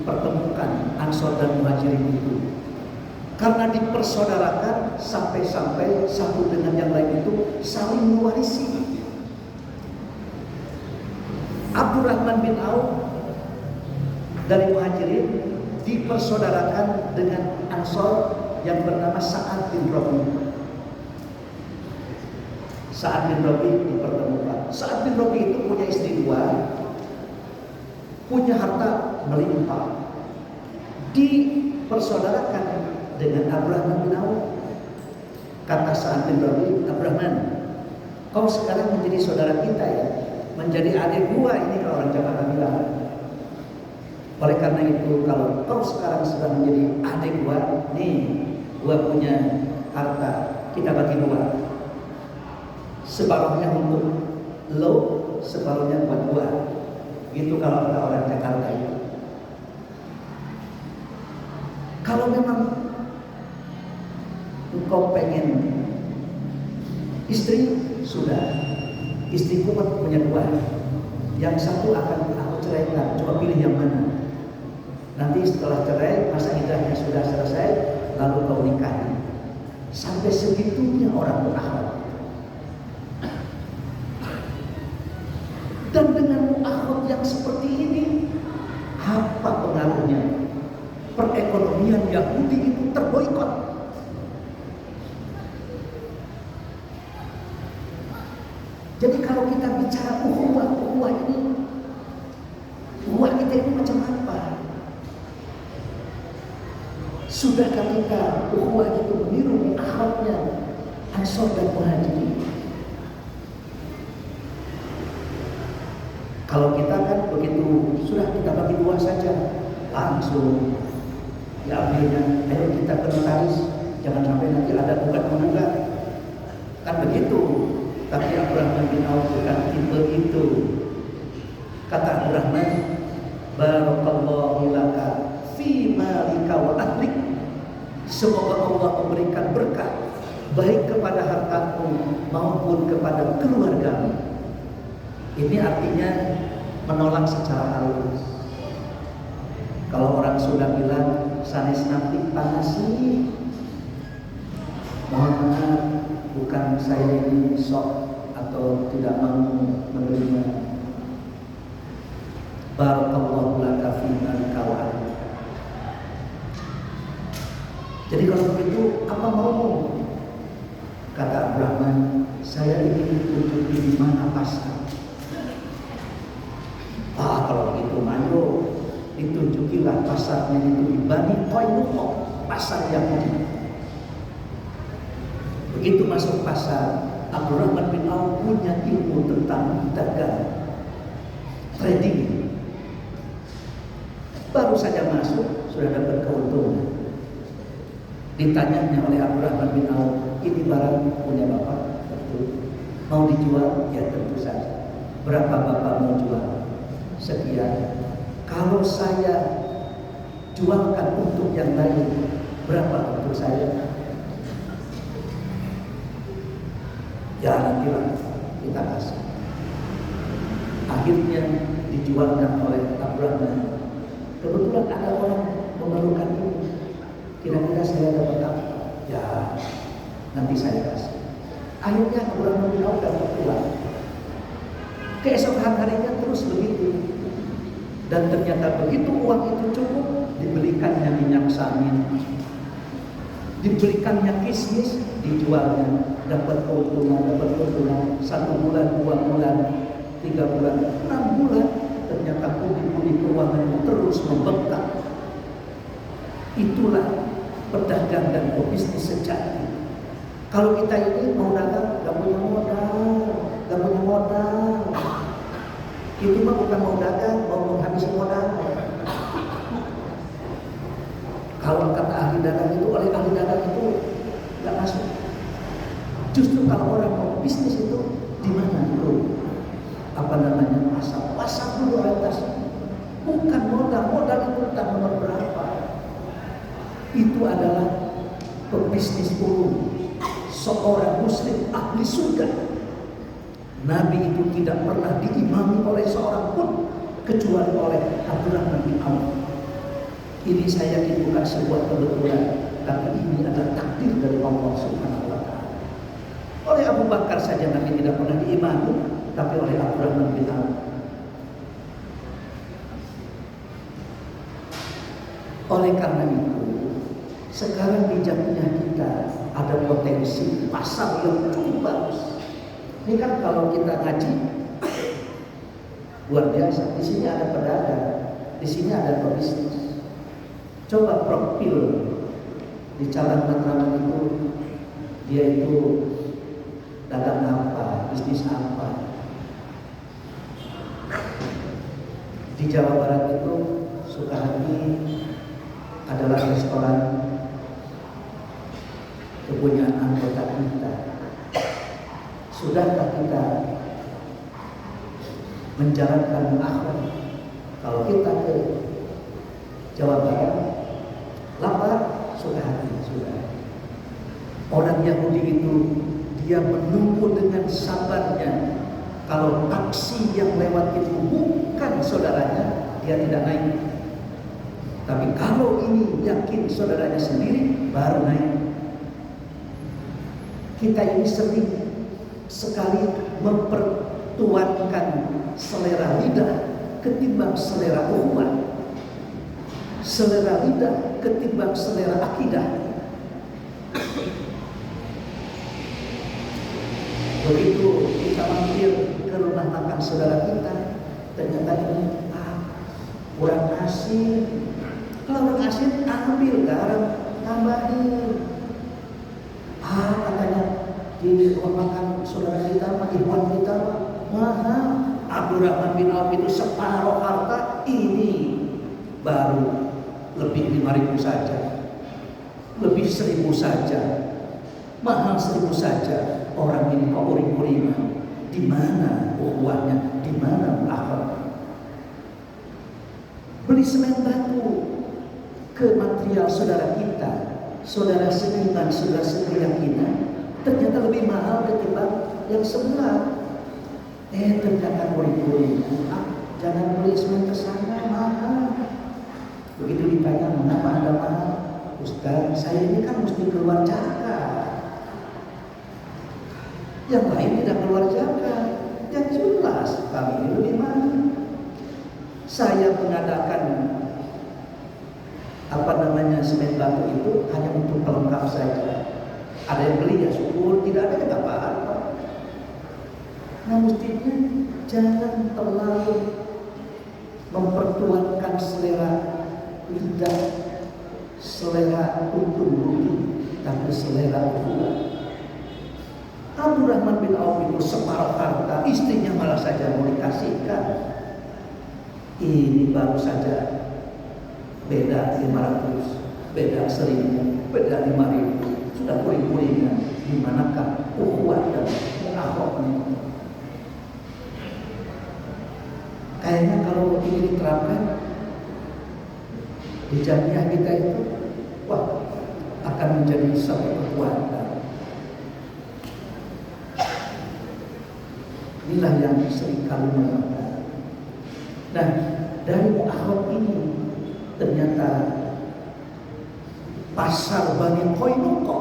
pertemukan ansor dan muhajirin itu karena dipersaudarakan sampai-sampai satu dengan yang lain itu saling mewarisi. Abdurrahman bin Auf dari muhajirin dipersaudarakan dengan ansor yang bernama Sa'ad bin Rabi. Sa'ad bin Rabi dipertemukan. Sa'ad bin Rabi itu punya istri 2, punya harta melimpah, dipersaudarakan dengan Abdurrahman bin Auf. Kata Sa'ad bin Rabi, Abdurrahman, kau sekarang menjadi saudara kita ya, menjadi adik gua ini, kalau orang Jakarta bilang. Oleh karena itu, kalau kau sekarang sudah menjadi adik gua, nih gua punya harta, kita bagi dua. Separuhnya untuk lo, separuhnya buat gua. Gitu kalau kata orang Jakarta itu. Kalau memang engkau pengen istri, sudah. Istriku punya dua. Yang satu akan aku ceraikan. Coba pilih yang mana. Nanti setelah cerai, masa iddahnya sudah selesai, lalu kau nikahi. Sampai segitunya orang berakhlak. Dan dengan mu'akhad yang seperti ini, apa pengaruhnya? Perekonomian Yahudi itu terboikot. Jadi kalau kita bicara ukhuwah ini, ukhuwah kita ini macam apa? Sudahkah kita ukhuwah itu meniru mu'akhadnya Ansor dan Muhajirin? Kalau kita kan begitu, sudah kita bagi dua saja, langsung diambilnya. Ayo kita ke notaris, jangan sampai nanti ada gugat-gugat. Kan begitu. Tapi Abdurrahman bin Auf bukan tipe itu. Kata Abdurrahman, barakallahu laka fi malika wa ahlik. Semoga Allah memberikan berkah baik kepada hartamu maupun kepada keluargamu. Ini artinya menolak secara halus. Kalau orang sudah bilang sanes nanti panasi, mohon maaf, bukan saya ini sok atau tidak mau menerima. Barakallahu laka fi malika wa ahlik. Jadi kalau begitu, apa maumu? Kata Abdurrahman, saya ingin tunjuki di mana pasar. Kalau begitu, ayo ditunjukilah pasarnya itu di Bani Qainuqa, pasar Yahudi. Begitu masuk pasar, Abdurrahman bin Auf punya ilmu tentang dagang, trading. Baru saja masuk, sudah dapat keuntungan. Ditanyanya oleh Abdurrahman bin Auf, ini barang punya bapak? Betul. Mau dijual? Ya tentu saja. Berapa bapak mau jual? Sekian. Kalau saya jualkan untuk yang lain, berapa untuk saya? Ya nantilah kita kasih. Akhirnya dijualkan oleh Abdurrahman. Kebetulan ada orang memerlukan ini. Kira-kira saya dapat apa? Ya nanti saya kasih. Akhirnya Abdurrahman bin Auf dapat uang. Keesokan harinya terus begitu. Dan ternyata begitu uang itu cukup, dibelikannya minyak samin, dibelikannya kismis, dijualnya, dapat keuntungan, 1 bulan, 2 bulan, 3 bulan, 6 bulan, ternyata pundi-pundi keuangannya terus membengkak. Itulah pedagang dan pebisnis sejati. Kalau kita ini mau dagang, gak punya modal. Itu mah bukan mau dagang, mau menghabisi modal. Kalau kata ahli dagang itu, oleh ahli dagang itu nggak masuk. Justru kalau orang mau bisnis itu di mana dulu? Apa namanya, pasar dulu orientasi. Bukan modal itu entah nomor berapa. Itu adalah pebisnis umum. Seorang muslim ahli surga. Nabi itu tidak pernah diimami oleh seorang pun kecuali oleh Abdurrahman bin Auf. Ini saya yakin bukan sebuah kebetulan, tapi ini adalah takdir dari Allah Subhanahu wa Ta'ala. Oleh Abu Bakar saja Nabi tidak pernah diimami, tapi oleh Abdurrahman bin Auf. Oleh karena itu, sekarang di Jamiah kita ada potensi pasar yang cukup bagus. Ini kan kalau kita ngaji luar biasa. Di sini ada pedagang, di sini ada pebisnis. Coba profil di cabang Matraman itu, dia itu dagang apa, bisnis apa. Di Jawa Barat itu Sukahati adalah restoran kepunyaan anggota kita. Sudahkah kita menjalankan akhlak? Kalau kita ke Jawa Barat, lapar, Sukahati sudah. Orang Yahudi itu dia menunggu dengan sabarnya. Kalau taksi yang lewat itu bukan saudaranya, dia tidak naik. Tapi kalau ini yakin saudaranya sendiri, baru naik. Kita ini sering sekali mempertuankan selera lidah ketimbang selera umat, selera lidah ketimbang selera akidah. Begitu kita mampir ke rumah makan saudara kita, ternyata ini kurang asin. Kalau kurang asin, ambil garam, tambahin. Katanya di rumah makan saudara kita, ikhwan kita, mahal. Abdurrahman bin Auf itu separuh harta, ini baru lebih 5.000 saja, lebih 1.000 saja, mahal 1.000 saja. Orang ini kok uring-uringan. Di mana ukhuwahnya? Di mana akhlak? Beli semen batu ke material saudara kita, saudara seiman, saudara sekeyakinan, ternyata lebih mahal ketimbang yang sebelah. Ternyata uring-uringan. Jangan beli semen ke sana, mahal. Begitu ditanya mengapa Anda mahal, Ustaz, saya ini kan mesti keluar zakat. Yang lain tidak keluar zakat. Yang jelas kami ini lebih mahal. Saya mengadakan semen batu itu hanya untuk pelengkap saja. Ada yang beli ya syukur, tidak ada ya nggak apa-apa. Nah mestinya jangan terlalu mempertuankan selera lidah, selera untung rugi, tapi selera ukhuwah. Abdurrahman bin Auf itu separuh harta, istrinya malah saja mau dikasihkan. Ini baru saja beda 500, beda 1.000, beda 5.000, sudah puing-puingan. Di manakah ukhuwah dan akhlaknya? Kayaknya kalau ini diterapkan di jamiah kita itu, wah, akan menjadi satu kekuatan. Inilah yang sering kali melakukan. Nah, dari akhlak ini ternyata pasar Bani Qainuqa,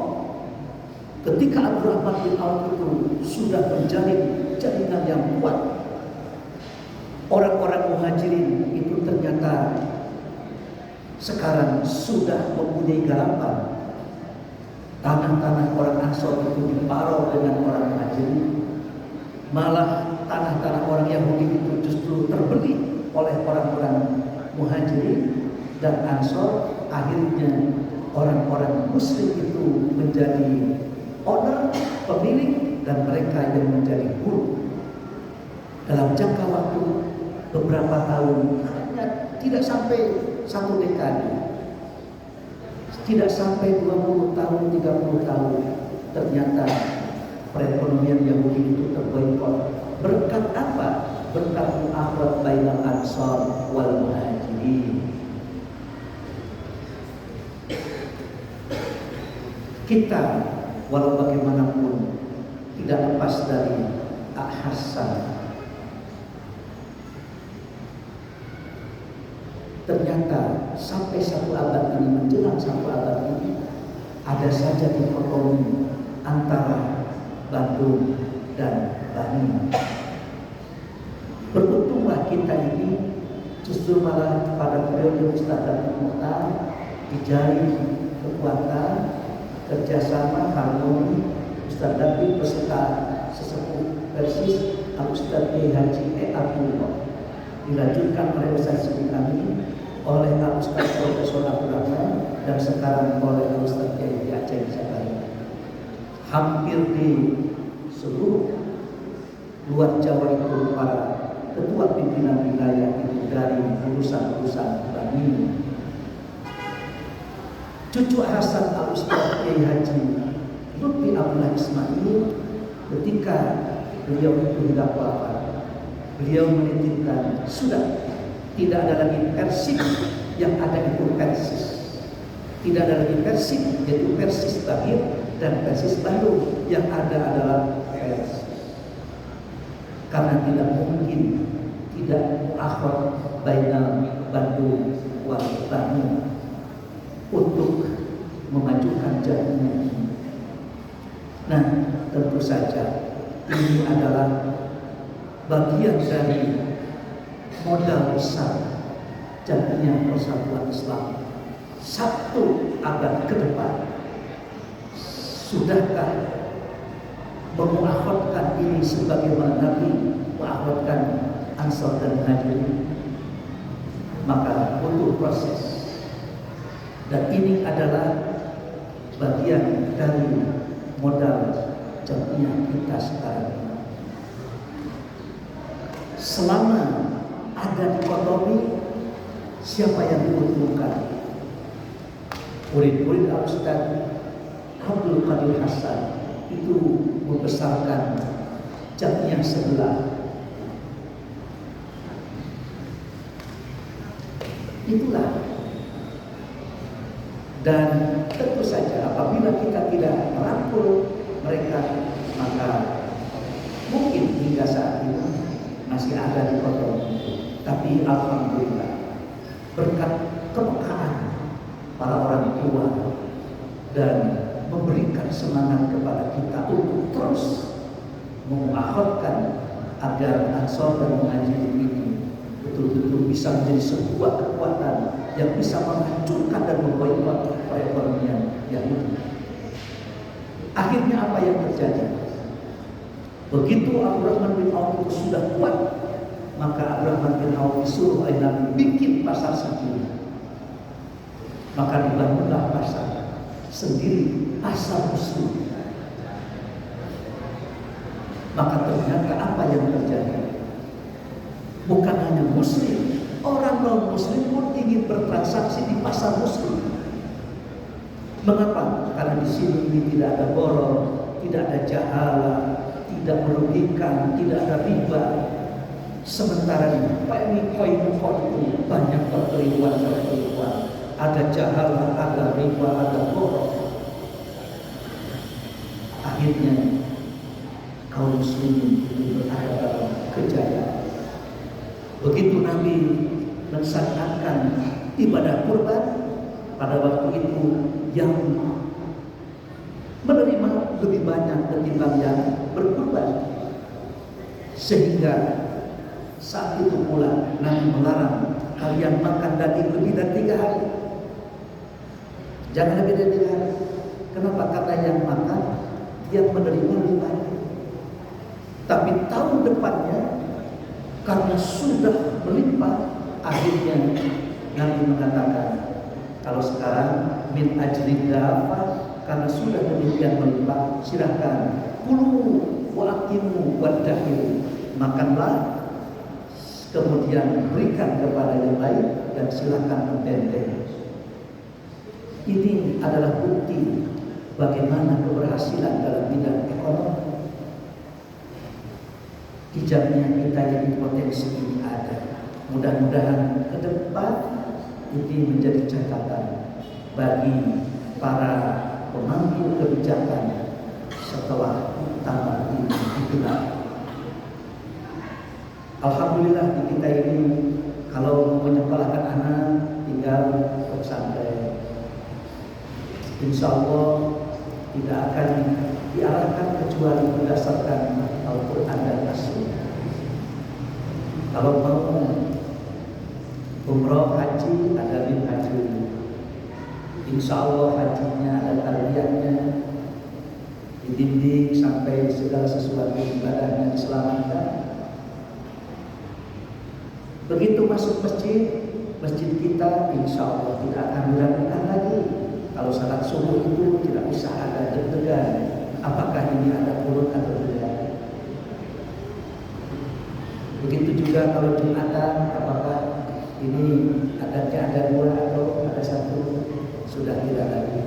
ketika Abdurrahman bin Auf itu sudah menjalin jalinan yang kuat, orang-orang muhajirin itu ternyata sekarang sudah mempunyai garapan. Tanah-tanah orang Ansor itu diparau dengan orang muhajirin. Malah tanah-tanah orang Yahudi itu justru terbeli oleh orang-orang muhajirin dan Ansor. Akhirnya orang-orang Muslim itu menjadi owner, pemilik, dan mereka yang menjadi buruh. Dalam jangka waktu beberapa tahun, hanya tidak sampai 1 dekade, tidak sampai 20 tahun, 30 tahun, ternyata perekonomian Yahudi itu terboikot. Berkat apa? Berkat mu'akhad bainal ansar wal muhajirin. Kita walau bagaimanapun tidak lepas dari Al-Hasan. Ternyata sampai 1 abad ini, menjelang 1 abad ini, ada saja dikotomi antara Bandung dan Bani. Beruntunglah kita ini justru malah pada periode Ustaz David Mukhtar dijalin kekuatan, kerjasama, harmoni. Ustaz David beserta sesepuh Persis Ustaz Haji Abdullah, dilanjutkan oleh Ustaz kami, oleh Ustaz Profesor Abdurrahman, dan sekarang oleh Ustaz Kiai Aceh Zakari. Hampir di seluruh luar Jawa itu para ketua pimpinan wilayah itu dari urusan-urusan Bani. Cucu Hasan Al-Ustaz Kiai Haji Lutfi Abdullah Ismail, ketika beliau itu hendak wafat, beliau menitipkan, sudah tidak ada lagi Persib, yang ada itu Persis. Tidak ada lagi Persib, yaitu Persis Bahir dan Persis Bandung, yang ada adalah Persis. Karena tidak mungkin tidak muakhir bainal Bandung wal Bandung untuk memajukan jalannya ini. Nah, tentu saja ini adalah bagian dari modal besar Jamiah Persatuan Islam 1 abad ke depan. Sudahkah memuakhirkan ini sebagaimana Nabi muakhirkan Ansar dan Muhajirin? Maka butuh proses. Dan ini adalah bagian dari modal jamiah kita sekarang. Selama ada dikotomi, siapa yang diuntungkan? Murid-murid Al-Ustaz Abdul Qadir Hasan itu membesarkan jamiah sebelah. Itulah. Dan tentu saja apabila kita tidak merangkul mereka, maka mungkin hingga saat ini masih ada di kota itu. Tapi alhamdulillah berkat kepekaan para orang tua dan memberikan semangat kepada kita untuk terus menguatkan agar Ansor dan Muhajirin ini betul-betul bisa menjadi sebuah kekuatan yang bisa menghancurkan dan memboikot perekonomian Yahudi. Akhirnya apa yang terjadi? Begitu Abdurrahman bin Auf itu sudah kuat, maka Abdurrahman bin Auf disuruh oleh Nabi bikin pasar sendiri. Maka dibangunlah pasar sendiri, pasar Muslim. Maka ternyata apa yang terjadi? Bukan hanya Muslim, orang non-Muslim pun ingin bertransaksi di pasar Muslim. Mengapa? Karena di sini ini tidak ada borong, tidak ada jahala, tidak merugikan, tidak ada riba. Sementara ini koin itu banyak perpeliruan. Ada jahala, ada riba, ada borong. Akhirnya kaum muslimin itu berada dalam kejayaan. Begitu Nabi mensyaratkan ibadah kurban, pada waktu itu yang menerima lebih banyak ketimbang yang berkurban. Sehingga saat itu pula Nabi melarang kalian makan daging lebih dari 3 hari. Jangan lebih dari 3 hari. Kenapa? Karena yang makan yang menerima lebih banyak. Tapi tahun depannya karena sudah melimpah, akhirnya Nabi mengatakan, kalau sekarang min ajlid dafa, karena sudah demikian melimpah, silahkan kulu wa aqimu waddahiru, makanlah, kemudian berikan kepada yang lain, dan silahkan mendendeng. Ini adalah bukti bagaimana keberhasilan dalam bidang ekonomi. Di jamiah kita yang potensi ini ada. Mudah-mudahan ke depan ini menjadi catatan bagi para pemangku kebijakan setelah muktamar ini digelar. Alhamdulillah di kita ini kalau mau menyekolahkan anak tinggal bersantai. Insya Allah tidak akan diarahkan kecuali berdasarkan Al-Quran dan As-Sunnah. Kalau mau umroh haji ada bin haji, insya Allah hajinya ada tarbiyahnya, dididik sampai segala sesuatu ibadahnya diselamatkan. Begitu masuk masjid kita insya Allah tidak akan diragukan lagi. Kalau salat subuh itu tidak usah ada deg-degan, apakah ini ada qunut atau tidak. Begitu juga kalau Jumatan, apakah Ini adatnya ada 2 atau ada 1, sudah tidak lagi.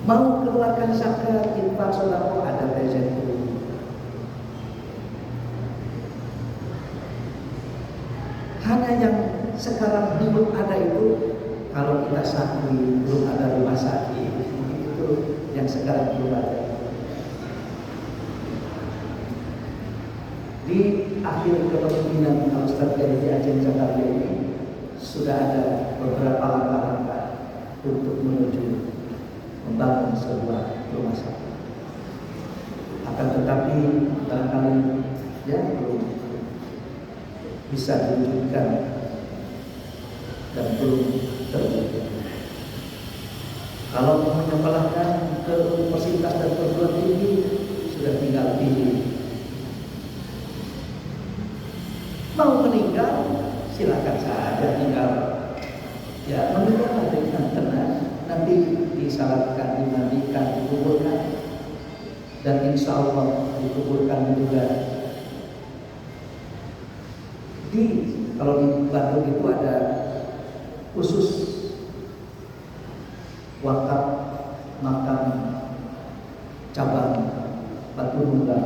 Mau keluarkan zakat, infak, sedekah, ada present. Hanya yang sekarang belum ada itu, kalau kita sakit, belum ada rumah sakit, itu yang sekarang belum ada. Di akhir kepemimpinan Ustaz Ghazi Aceh Zakaria ini sudah ada beberapa langkah-langkah untuk menuju membangun sebuah rumah sakit. Akan tetapi barangkali ya belum bisa diwujudkan dan belum terwujud. Kalau menyekolahkan ke universitas dan perguruan tinggi sudah tinggal pilih. Mau meninggal silakan saja tinggal ya meninggal dengan tenang, nanti disalatkan, dimandikan, dikuburkan, dan insya Allah dikuburkan juga kalau di Bandung itu ada khusus wakaf makam cabang Batu Nunggal.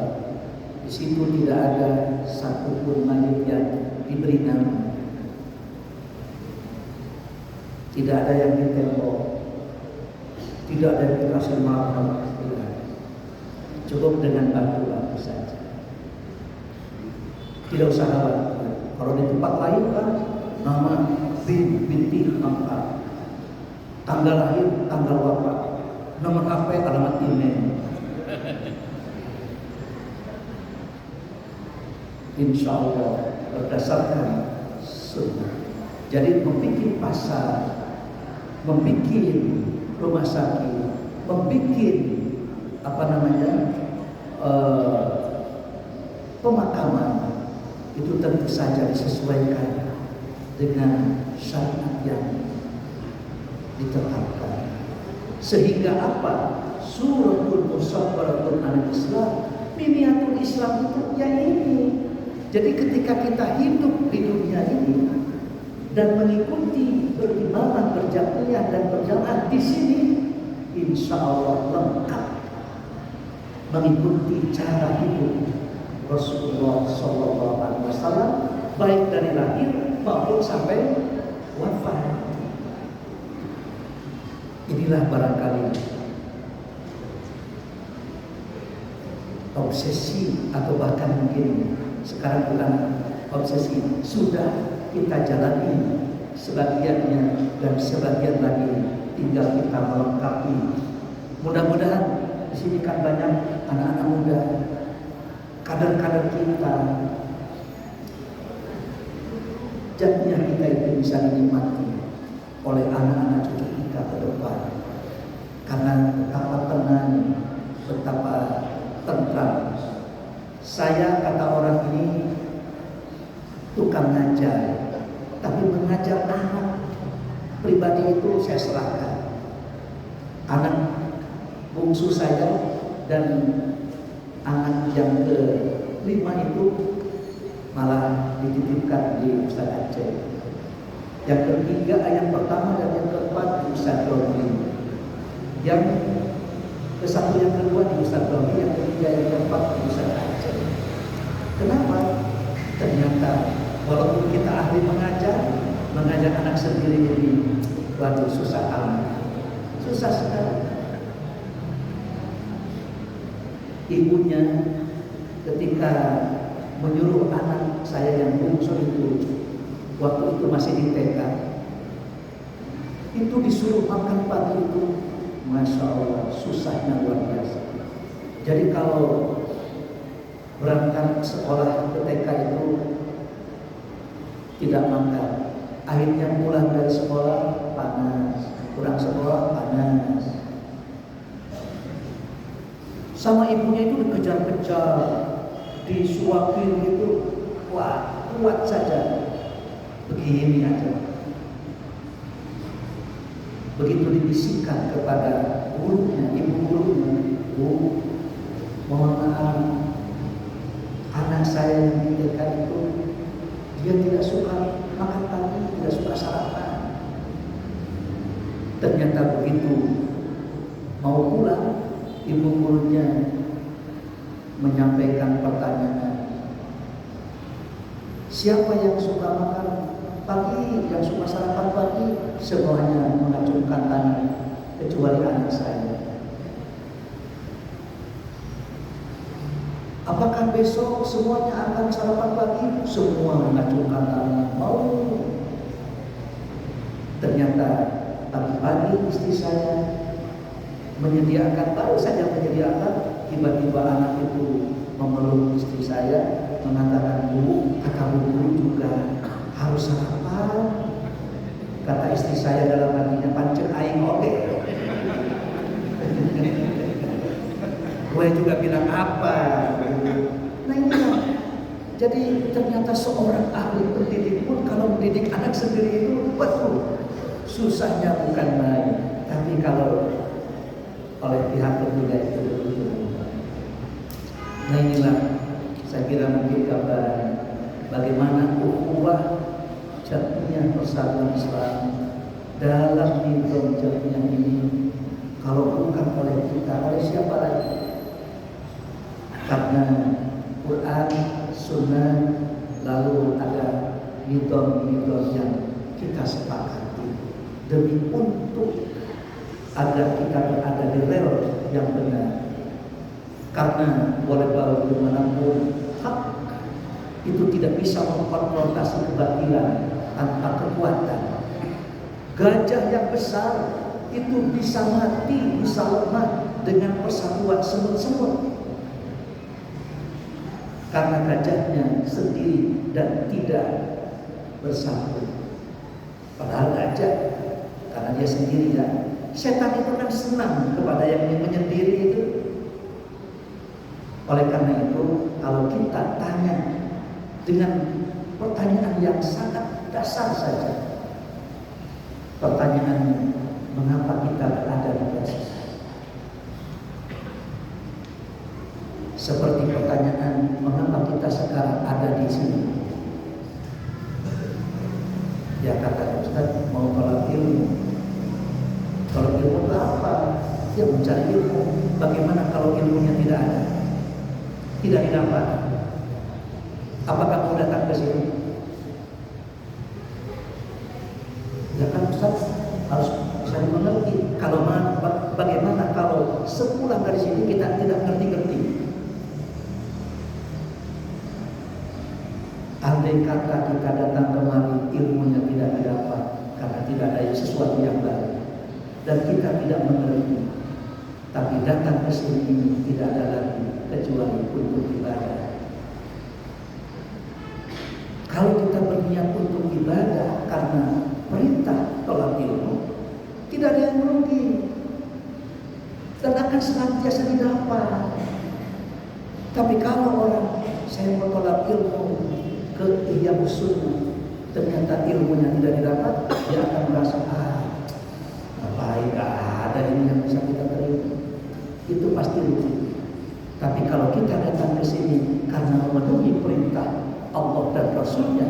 Di situ tidak ada satupun mayit yang diberi nama, tidak ada yang ditembok, tidak ada yang dikasih makam, cukup dengan batu-batu saja. Tidak usah khawatir. Kalau di tempat lain kan nama binti angka, tanggal lahir, tanggal wafat, nomor HP, alamat email. Insya Allah berdasarkan sunnah. Jadi membuat pasar, membuat rumah sakit, membuat pemakaman itu tentu saja disesuaikan dengan syariat yang ditetapkan. Sehingga apa? Suratul musabbaratun al-Islam, mimiatul Islam itu ya ini. Jadi ketika kita hidup di dunia ini dan mengikuti beribadah, berjamaah dan berjalan di sini, insya Allah lengkap mengikuti cara hidup Rasulullah SAW, baik dari lahir maupun sampai wafat. Inilah barangkali obsesi atau bahkan mungkin sekarang bukan obsesi, sudah kita jalani sebagiannya dan sebagian lagi tinggal kita melengkapi. Mudah-mudahan di sini kan banyak anak-anak muda, kader-kader kita, jadinya kita itu bisa dinikmati oleh anak-anak cucu kita ke depan. Karena betapa tenang, betapa tentram. Saya kata orang ini tukang ngajar, tapi mengajar anak pribadi itu saya serahkan. Anak bungsu saya dan anak yang ke-5 itu malah dititipkan di Ustaz Aceh. Yang ke-3, yang pertama dan yang ke-4 di Ustaz Romli. Yang ke-1, yang ke-2 di Ustaz Romli, yang ke-3, yang ke-4 di Ustaz Aceh. Kenapa? Ternyata walaupun kita ahli mengajar anak sendiri ini, waduh susah amat, susah sekali. Ibunya ketika menyuruh anak saya yang bungsu itu, waktu itu masih di TK, itu disuruh makan pagi itu, Masya Allah susahnya luar biasa. Jadi kalau berangkat sekolah ke TK itu tidak makan, akhirnya pulang dari sekolah panas, pulang sekolah panas. Sama ibunya itu dikejar-kejar, disuapin gitu, wah kuat saja, begini aja. Begitu dibisikkan kepada gurunya, ibu gurunya, Bu, mohon maaf, anak saya yang di TK itu Dia tidak suka makan pagi, tidak suka sarapan. Ternyata begitu mau pulang, ibu gurunya menyampaikan pertanyaan, siapa yang suka makan pagi, yang suka sarapan pagi? Semuanya mengacungkan tangan kecuali anak saya. Apakah besok semuanya akan sarapan pagi? Semua mengacungkan tangan, mau. Ternyata pagi-pagi istri saya menyediakan, baru saja menyediakan, tiba-tiba anak itu memeluk istri saya, mengatakan, Bu, kata Bu Guru juga harus sarapan. Kata istri saya dalam hatinya, pancen aing oke. Gue juga bilang apa? Nah inilah. Jadi ternyata seorang ahli pendidik pun kalau mendidik anak sendiri itu betul susahnya bukan main. Tapi kalau oleh pihak ketiga itu begitu. Nah inilah saya kira mungkin gambaran bagaimana ukhuwah jatuhnya persatuan Islam dalam nizam jatuhnya ini. Kalau bukan oleh kita, oleh siapa lagi? Karena Quran, Sunnah, lalu ada nizam-nizam yang kita sepakati demi untuk agar kita berada di rel yang benar. Karena walau bagaimanapun hak itu tidak bisa mengkonfrontasi kebatilan tanpa kekuatan. Gajah yang besar itu bisa mati, bisa lemah dengan persatuan semut-semut. Karena gajahnya sendiri dan tidak bersatu. Padahal gajah, karena dia sendiri kan. Setan itu kan senang kepada yang menyendiri itu. Oleh karena itu, kalau kita tanya dengan pertanyaan yang sangat dasar saja, pertanyaannya, mengapa kita berada di garis? Seperti pertanyaan, mengapa kita sekarang ada di sini? Ya kata Ustaz, mau tolak ilmu. Kalau ilmu itu apa? Ya mencari ilmu. Bagaimana kalau ilmunya tidak ada? Tidak didapat? Apakah mau datang ke sini? Ya kan Ustaz, harus bisa dimengerti. Kalau bagaimana kalau sepulang dari sini kita tidak ngerti-ngerti? Andai kata kita datang kemari ilmunya tidak didapat karena tidak ada sesuatu yang baru dan kita tidak mengerti, tapi datang ke sini ini tidak ada lagi kecuali untuk ibadah. Kalau kita berniat untuk ibadah karena perintah tolak ilmu, tidak ada yang merugi dan akan senantiasa didapat. Tapi kalau orang saya mau tolak ilmu ke Ihya Sunnah, ternyata ilmunya tidak didapat, dia akan merasa ngapain, gak ada ini yang bisa kita terima. Itu pasti rugi. Tapi kalau kita datang ke sini karena memenuhi perintah Allah dan Rasulnya,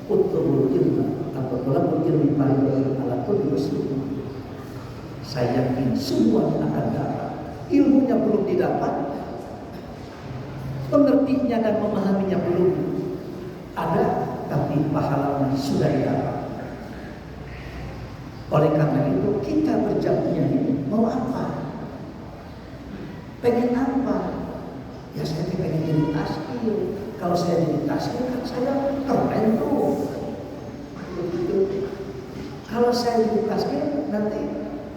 utlubul ilma atau tolabul ilmi paling ala kulli muslim, saya yakin semuanya akan dapat. Ilmunya belum didapat, pengertinya dan memahaminya belum ada, tapi pahalanya sudah didapat. Oleh karena itu kita berjamnya ini mau apa? Pengen apa? Ya saya pengen jadi taskil. Kalau saya jadi taskil kan saya keren tuh. Begitu. Kalau saya jadi taskil nanti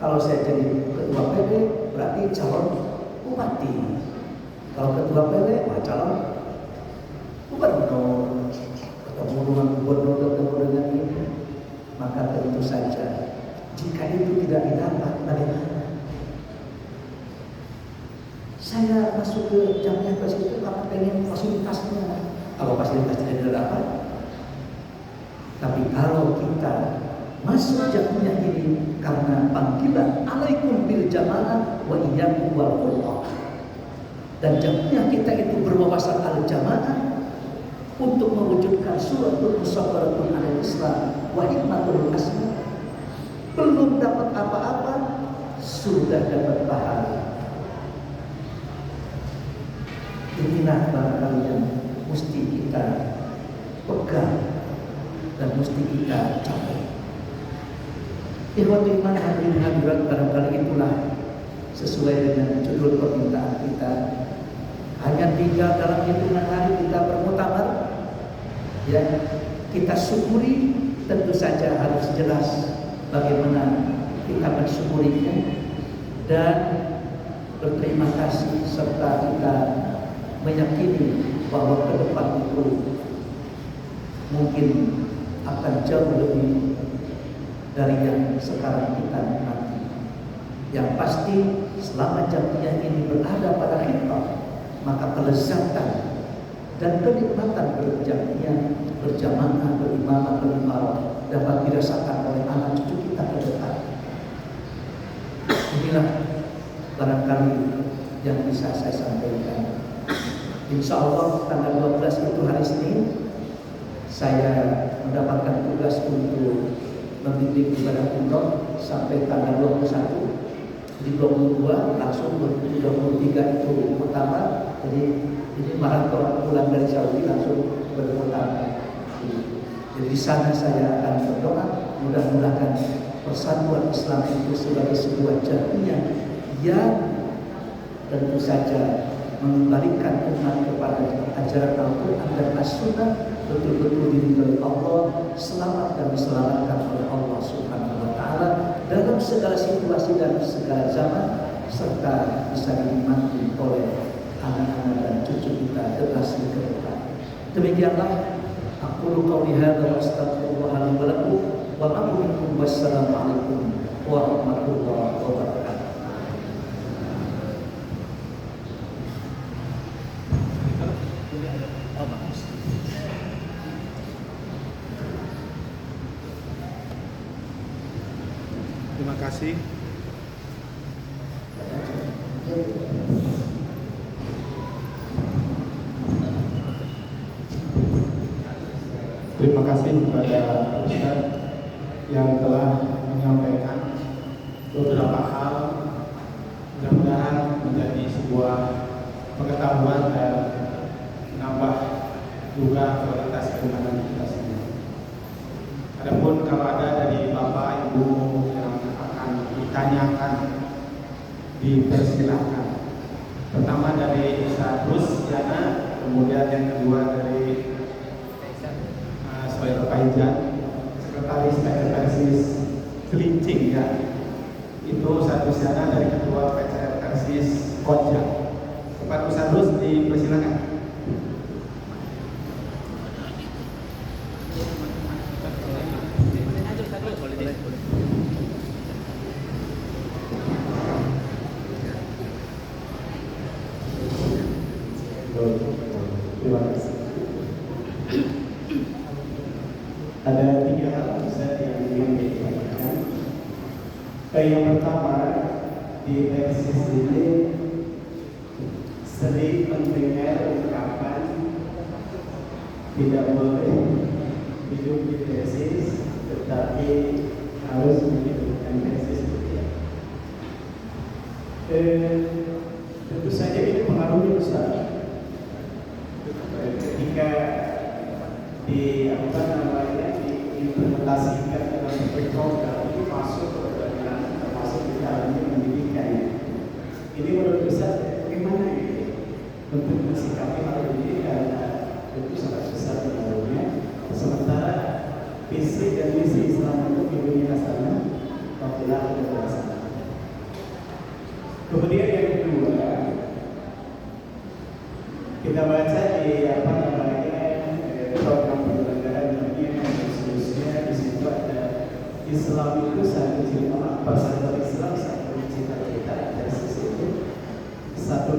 kalau saya jadi ketua PD berarti calon bupati. Kalau ketua PD calon gubernur. Ketemu dengan gubernur, ketemu dengan ini, maka tentu saja jika itu tidak didapat, bagaimana? Saya masuk ke Jamiah Pers itu karena pengen fasilitasnya. Kalau fasilitasnya tidak dapat, tapi kalau kita masuk Jamiah ini karena panggilan alaikum bil jamaah wa iyyakum wal furqah, dan Jamiah kita itu berwawasan al jamaah, untuk mewujudkan suratul musabbaratun alal Islam wa hikmatul asma. Belum dapat apa-apa, sudah dapat pahala. Inilah barangkali yang mesti kita pegang dan mesti kita capai. Ikhwatul iman hadirin hadirat, barangkali itulah sesuai dengan judul permintaan kita. Hanya tinggal dalam hitungan hari kita bermuktamar, ya, kita syukuri. Tentu saja harus jelas bagaimana kita mensyukurinya dan berterima kasih, serta kita meyakini bahwa ke depan itu mungkin akan jauh lebih dari yang sekarang kita nikmati. Yang pasti selama jamiah ini berada pada khidmah, maka kelezatan dan kenikmatan berjamiah, berjamaah, berimamah, beribadah dapat dirasakan oleh anak cucu kita ke depan. Inilah barangkali yang bisa saya sampaikan. Insya Allah tanggal 12 itu hari Senin, saya mendapatkan tugas untuk membimbing ibadah umroh sampai tanggal 21. Di 22 langsung 23 itu pertama. Jadi ini maraton pulang dari Saudi langsung bermuktamar. Jadi di sana saya akan berdoa, mudah-mudahan persatuan Islam itu sebagai sebuah jamiah yang tentu saja mengembalikan umat kepada ajaran Al-Quran dan As-Sunnah betul-betul diridhoi Allah, selamat dan diselamatkan oleh Allah Subhanahu wa Ta'ala dalam segala situasi dan segala zaman, serta bisa dinikmati oleh anak-anak dan cucu kita generasi ke depan. Demikianlah aku qauli hadza wa astaghfirullah li wa lakum wa aqulu wassalamu alaikum warahmatullahi wabarakatuh. Terima kasih. Terima kasih kepada Ustaz yang telah menyampaikan beberapa hal, mudah-mudahan menjadi sebuah pengetahuan dan menambah juga kualitas keimanan kita semua. Adapun kalau ada dari Bapak Ibu yang akan ditanyakan, dipersilahkan. Pertama dari Ustaz Rusdiana, kemudian yang kedua dari Soeiro Faizan, Sekretaris PCRPSIS Celincing, ya. Itu Ustaz Rusdiana dari Ketua PCRPSIS Koja. Kepada Ustaz Rus dipersilakan. Terima kasih. Ada 3 hal Ustaz yang ingin disampaikan. Yang pertama, di PCRPSIS ini sering mendengar ungkapan tidak boleh hidup di PCRPSIS, tetapi harus menghidupkan PCRPSIS. Tentu saja ini pengaruhnya besar. Ketika diimplementasikan dalam program ini masuk ke dalam, termasuk di dalamnya pendidikan. Ini menurut saya bagaimana ini untuk mensikapi hal ini, karena itu sangat besar pengaruhnya. Sementara visi dan misi Islam itu di dunia sana apabila dilaksanakan. Kemudian yang kedua, kita baca di program penyelenggaraan dunia dan seterusnya, di situ ada Islam itu satu ciri persatuan Islam, satu cita-cita dari sisi itu satu